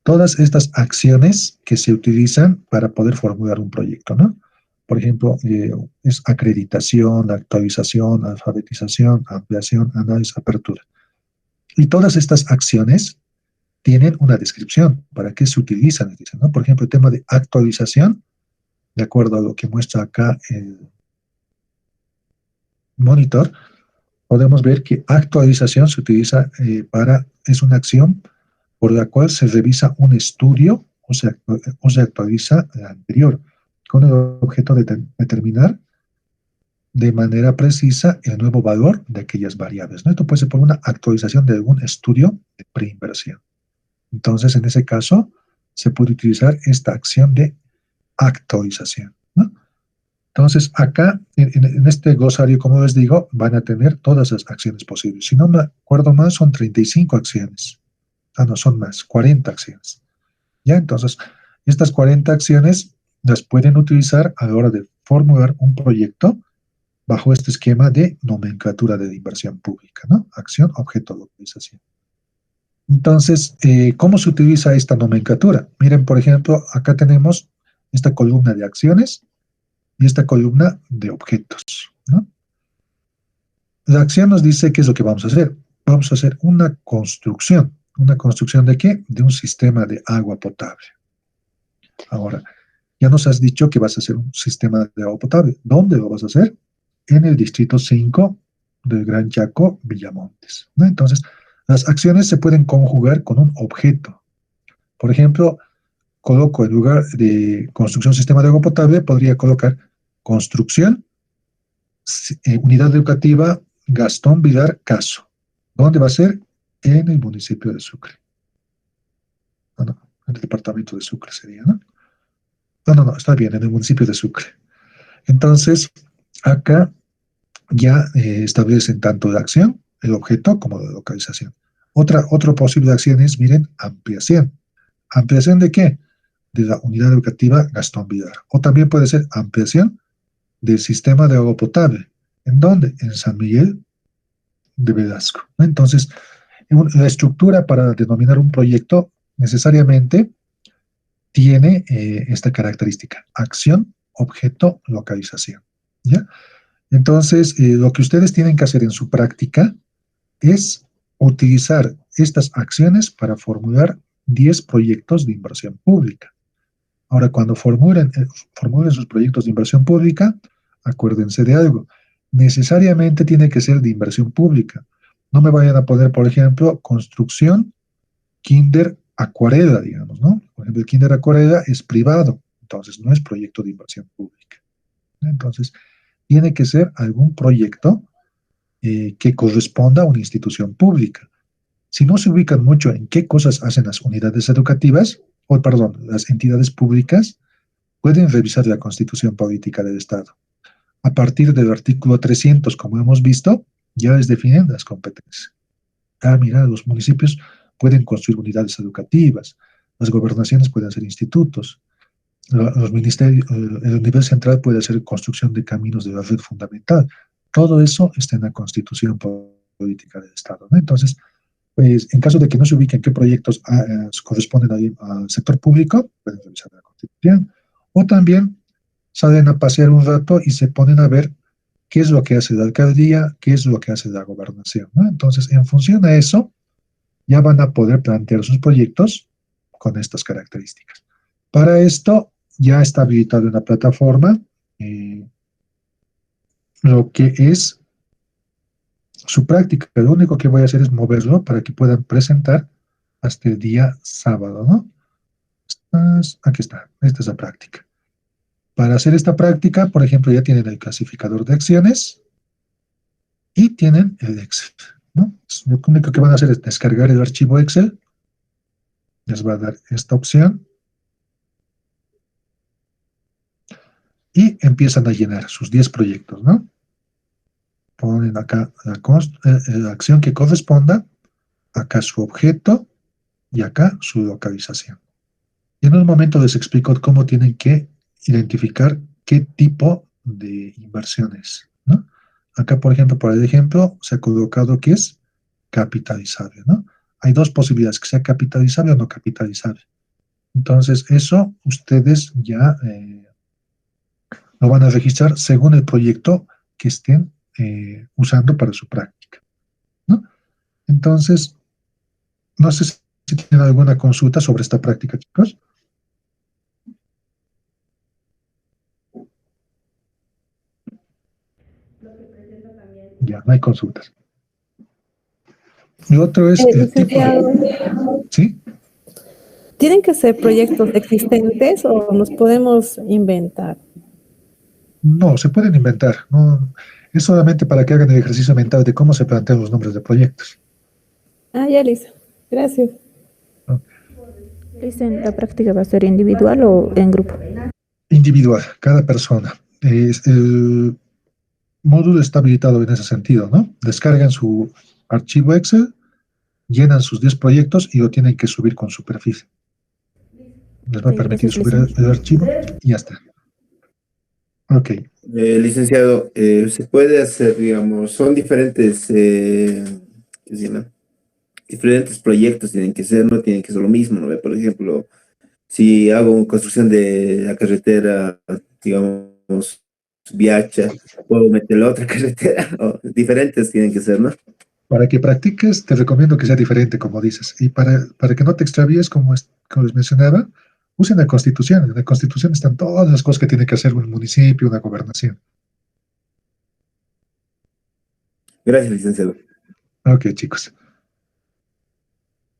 todas estas acciones que se utilizan para poder formular un proyecto, ¿no? Por ejemplo, es acreditación, actualización, alfabetización, ampliación, análisis, apertura. Y todas estas acciones tienen una descripción, para qué se utilizan, ¿no? Por ejemplo, el tema de actualización, de acuerdo a lo que muestra acá el monitor, podemos ver que actualización se utiliza es una acción por la cual se revisa un estudio o se actualiza el anterior, con el objeto de determinar de manera precisa el nuevo valor de aquellas variables, ¿no? Esto puede ser por una actualización de algún estudio de preinversión. Entonces, en ese caso, se puede utilizar esta acción de actualización, ¿no? Entonces, acá, en este glosario, como les digo, van a tener todas las acciones posibles. Si no me acuerdo mal, son 35 acciones. Ah, no, son más, 40 acciones. ¿Ya? Entonces, estas 40 acciones las pueden utilizar a la hora de formular un proyecto bajo este esquema de nomenclatura de inversión pública, ¿no? Acción, objeto, localización. Entonces, ¿cómo se utiliza esta nomenclatura? Miren, por ejemplo, acá tenemos esta columna de acciones y esta columna de objetos, ¿no? La acción nos dice qué es lo que vamos a hacer. Vamos a hacer una construcción. ¿Una construcción de qué? De un sistema de agua potable. Ahora, ya nos has dicho que vas a hacer un sistema de agua potable. ¿Dónde lo vas a hacer? En el distrito 5 del Gran Chaco, Villamontes, ¿no? Entonces, las acciones se pueden conjugar con un objeto. Por ejemplo, coloco en lugar de construcción sistema de agua potable, podría colocar construcción, unidad educativa Gastón Vidar Caso. ¿Dónde va a ser? En el municipio de Sucre. No, en el departamento de Sucre sería, ¿no? No, está bien, en el municipio de Sucre. Entonces, acá ya establecen tanto la acción, el objeto, como la localización. Otra posible acción es, miren, ampliación. ¿Ampliación de qué? De la unidad educativa Gastón Vidar. O también puede ser ampliación del sistema de agua potable. ¿En dónde? En San Miguel de Velasco, ¿no? Entonces, la estructura para denominar un proyecto necesariamente tiene esta característica: acción, objeto, localización, ¿ya? Entonces, lo que ustedes tienen que hacer en su práctica es utilizar estas acciones para formular 10 proyectos de inversión pública. Ahora, cuando formulen sus proyectos de inversión pública, acuérdense de algo. Necesariamente tiene que ser de inversión pública. No me vayan a poner, por ejemplo, construcción Kinder Acuarela, digamos, ¿no? Por ejemplo, el Kinder Acuarela es privado, entonces no es proyecto de inversión pública. Entonces, tiene que ser algún proyecto que corresponda a una institución pública. Si no se ubican mucho en qué cosas hacen las unidades educativas, las entidades públicas, pueden revisar la Constitución Política del Estado. A partir del artículo 300, como hemos visto, ya les definen las competencias. Mira, los municipios pueden construir unidades educativas, las gobernaciones pueden hacer institutos, los ministerios, el nivel central puede hacer construcción de caminos de la red fundamental. Todo eso está en la Constitución Política del Estado, ¿no? Entonces, pues, en caso de que no se ubiquen qué proyectos corresponden al sector público, pueden revisar la Constitución, o también salen a pasear un rato y se ponen a ver qué es lo que hace la alcaldía, qué es lo que hace la gobernación, ¿no? Entonces, en función a eso, ya van a poder plantear sus proyectos con estas características. Para esto, ya está habilitado en la plataforma lo que es su práctica. Lo único que voy a hacer es moverlo para que puedan presentar hasta el día sábado, ¿no? Aquí está, esta es la práctica. Para hacer esta práctica, por ejemplo, ya tienen el clasificador de acciones y tienen el Excel, ¿no? Lo único que van a hacer es descargar el archivo Excel, les va a dar esta opción y empiezan a llenar sus 10 proyectos, ¿no? Ponen acá la acción que corresponda, acá su objeto y acá su localización. Y en un momento les explico cómo tienen que identificar qué tipo de inversiones, ¿no? Acá, por ejemplo, para el ejemplo, se ha colocado que es capitalizable, ¿no? Hay dos posibilidades, que sea capitalizable o no capitalizable. Entonces, eso ustedes ya lo van a registrar según el proyecto que estén usando para su práctica, ¿no? Entonces, no sé si tienen alguna consulta sobre esta práctica, chicos. Ya, no hay consultas. Y otro es el tipo. Licenciado, ¿Sí? ¿tienen que ser proyectos existentes o nos podemos inventar? No, se pueden inventar. No, es solamente para que hagan el ejercicio mental de cómo se plantean los nombres de proyectos. Ah, ya, Lisa. Gracias. ¿No? Dicen, ¿la práctica va a ser individual o en grupo? Individual, cada persona. El módulo está habilitado en ese sentido, ¿no? Descargan su archivo Excel, llenan sus 10 proyectos y lo tienen que subir con su perfil. Les va a permitir subir el archivo y ya está. Ok. Licenciado, se puede hacer, digamos, son diferentes, ¿qué se llama? Diferentes proyectos tienen que ser, no tienen que ser lo mismo, ¿no? Por ejemplo, si hago construcción de la carretera, digamos, Viacha, puedo meter la otra carretera, o diferentes tienen que ser, ¿no? Para que practiques, te recomiendo que sea diferente, como dices. Y para que no te extravíes, como les mencionaba, usen la Constitución. En la Constitución están todas las cosas que tiene que hacer un municipio, una gobernación. Gracias, licenciado. Ok, chicos.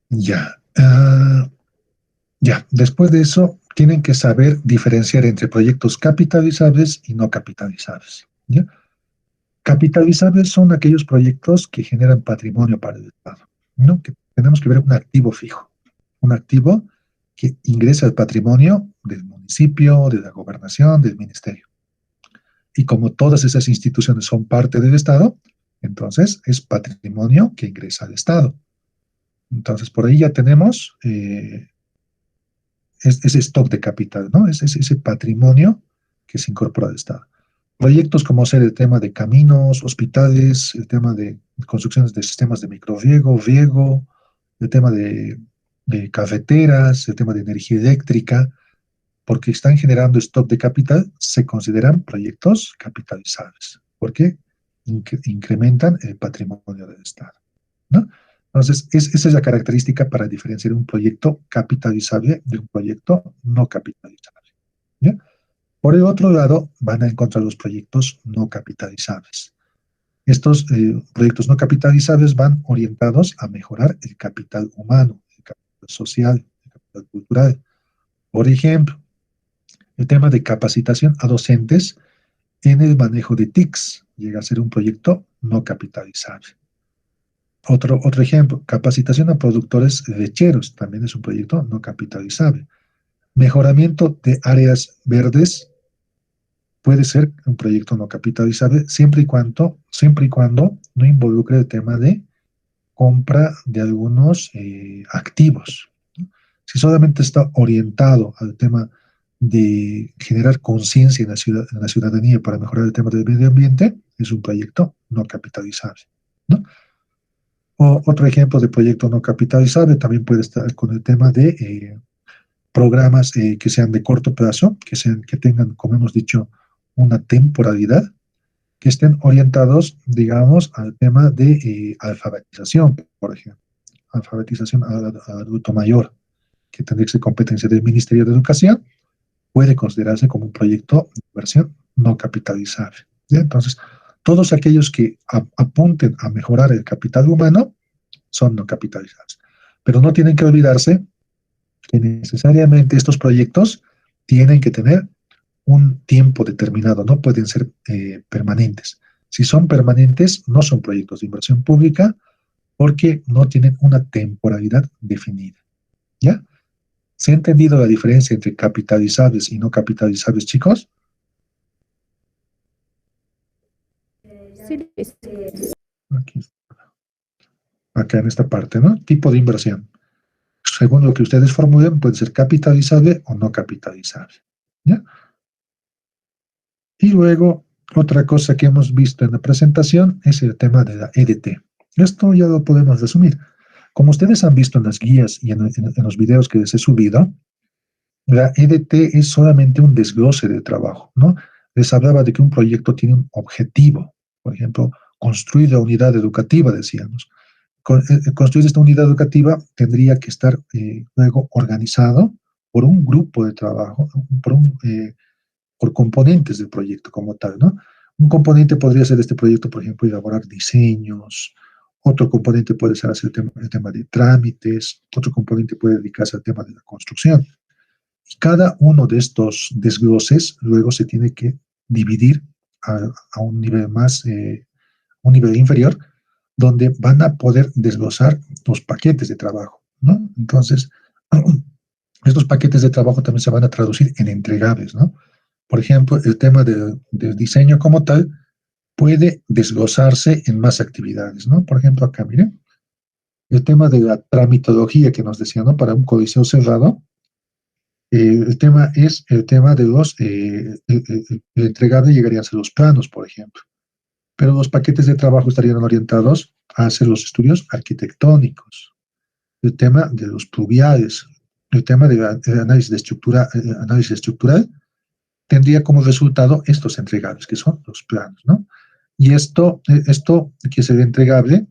Ya. Ya. Después de eso, tienen que saber diferenciar entre proyectos capitalizables y no capitalizables. ¿Ya? Capitalizables son aquellos proyectos que generan patrimonio para el Estado, ¿no? Que tenemos que ver un activo fijo, un activo que ingresa al patrimonio del municipio, de la gobernación, del ministerio. Y como todas esas instituciones son parte del Estado, entonces es patrimonio que ingresa al Estado. Entonces, por ahí ya tenemos ese stock de capital, ¿no? Es ese patrimonio que se incorpora al Estado. Proyectos como ser el tema de caminos, hospitales, el tema de construcciones de sistemas de microriego, riego, el tema de cafeteras, el tema de energía eléctrica, porque están generando stock de capital, se consideran proyectos capitalizables, porque incrementan el patrimonio del Estado, ¿no? Entonces, esa es la característica para diferenciar un proyecto capitalizable de un proyecto no capitalizable, ¿ya? Por el otro lado, van a encontrar los proyectos no capitalizables. Estos proyectos no capitalizables van orientados a mejorar el capital humano, el capital social, el capital cultural. Por ejemplo, el tema de capacitación a docentes en el manejo de TICs llega a ser un proyecto no capitalizable. Otro ejemplo, capacitación a productores lecheros, también es un proyecto no capitalizable. Mejoramiento de áreas verdes puede ser un proyecto no capitalizable siempre y cuando no involucre el tema de compra de algunos activos. Si solamente está orientado al tema de generar conciencia en la ciudadanía para mejorar el tema del medio ambiente, es un proyecto no capitalizable, ¿no? O otro ejemplo de proyecto no capitalizable también puede estar con el tema de programas que sean de corto plazo, que tengan, como hemos dicho, una temporalidad, que estén orientados, digamos, al tema de alfabetización, por ejemplo, alfabetización al adulto mayor, que tendría que ser competencia del Ministerio de Educación, puede considerarse como un proyecto de inversión no capitalizable, ¿ya? Entonces, todos aquellos que apunten a mejorar el capital humano son no capitalizables. Pero no tienen que olvidarse que necesariamente estos proyectos tienen que tener un tiempo determinado, no pueden ser permanentes. Si son permanentes, no son proyectos de inversión pública porque no tienen una temporalidad definida. ¿Ya? ¿Se ha entendido la diferencia entre capitalizables y no capitalizables, chicos? Sí, Aquí, acá en esta parte, ¿no? Tipo de inversión. Según lo que ustedes formulen, puede ser capitalizable o no capitalizable. ¿Ya? Y luego, otra cosa que hemos visto en la presentación es el tema de la EDT. Esto ya lo podemos resumir. Como ustedes han visto en las guías y en los videos que les he subido, la EDT es solamente un desglose de trabajo, ¿no? Les hablaba de que un proyecto tiene un objetivo, por ejemplo, construir la unidad educativa, decíamos. construir esta unidad educativa tendría que estar luego organizado por un grupo de trabajo, por componentes del proyecto como tal, ¿no? Un componente podría ser este proyecto, por ejemplo, elaborar diseños, otro componente puede ser hacer el tema de trámites, otro componente puede dedicarse al tema de la construcción. Y cada uno de estos desgloses luego se tiene que dividir a un nivel un nivel inferior, donde van a poder desglosar los paquetes de trabajo, ¿no? Entonces, estos paquetes de trabajo también se van a traducir en entregables, ¿no? Por ejemplo, el tema del diseño como tal puede desglosarse en más actividades, ¿no? Por ejemplo, acá, miren, el tema de la tramitología que nos decía, ¿no? Para un códice cerrado, el tema es el tema de el entregable llegarían a ser los planos, por ejemplo, pero los paquetes de trabajo estarían orientados a hacer los estudios arquitectónicos, el tema de los pluviales, el tema del análisis estructural tendría como resultado estos entregables, que son los planos, ¿no? Y esto que sería entregable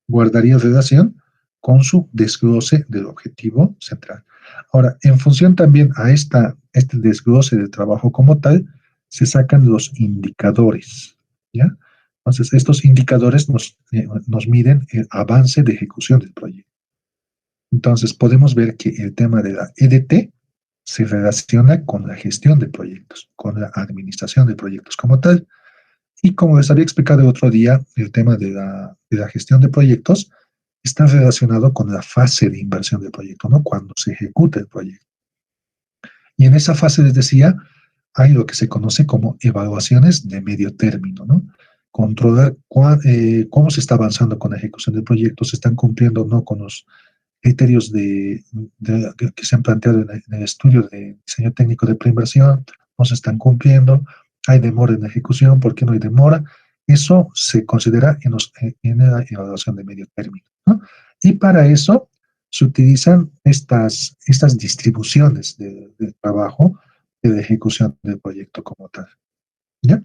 guardaría relación con su desglose del objetivo central. Ahora, en función también a este desglose del trabajo como tal, se sacan los indicadores, ¿ya? Entonces, estos indicadores nos miden el avance de ejecución del proyecto. Entonces, podemos ver que el tema de la EDT se relaciona con la gestión de proyectos, con la administración de proyectos como tal. Y como les había explicado el otro día, el tema de la gestión de proyectos está relacionado con la fase de inversión del proyecto, ¿no? Cuando se ejecuta el proyecto. Y en esa fase, les decía, hay lo que se conoce como evaluaciones de medio término, ¿no? Controlar cómo se está avanzando con la ejecución del proyecto, se están cumpliendo o no con los criterios que se han planteado en el estudio de diseño técnico de preinversión, no se están cumpliendo, hay demora en la ejecución, ¿por qué no hay demora? Eso se considera en la evaluación de medio término, ¿no? Y para eso se utilizan estas distribuciones de trabajo de la ejecución del proyecto como tal, ¿ya?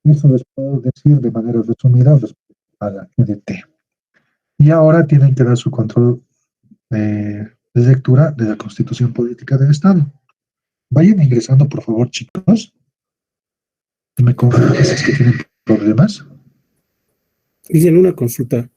Eso les puedo decir de manera resumida respecto a la EDT. Y ahora tienen que dar su control de lectura de la Constitución Política del Estado. Vayan ingresando, por favor, chicos, y me confirman si es que tienen problemas. Dicen una consulta.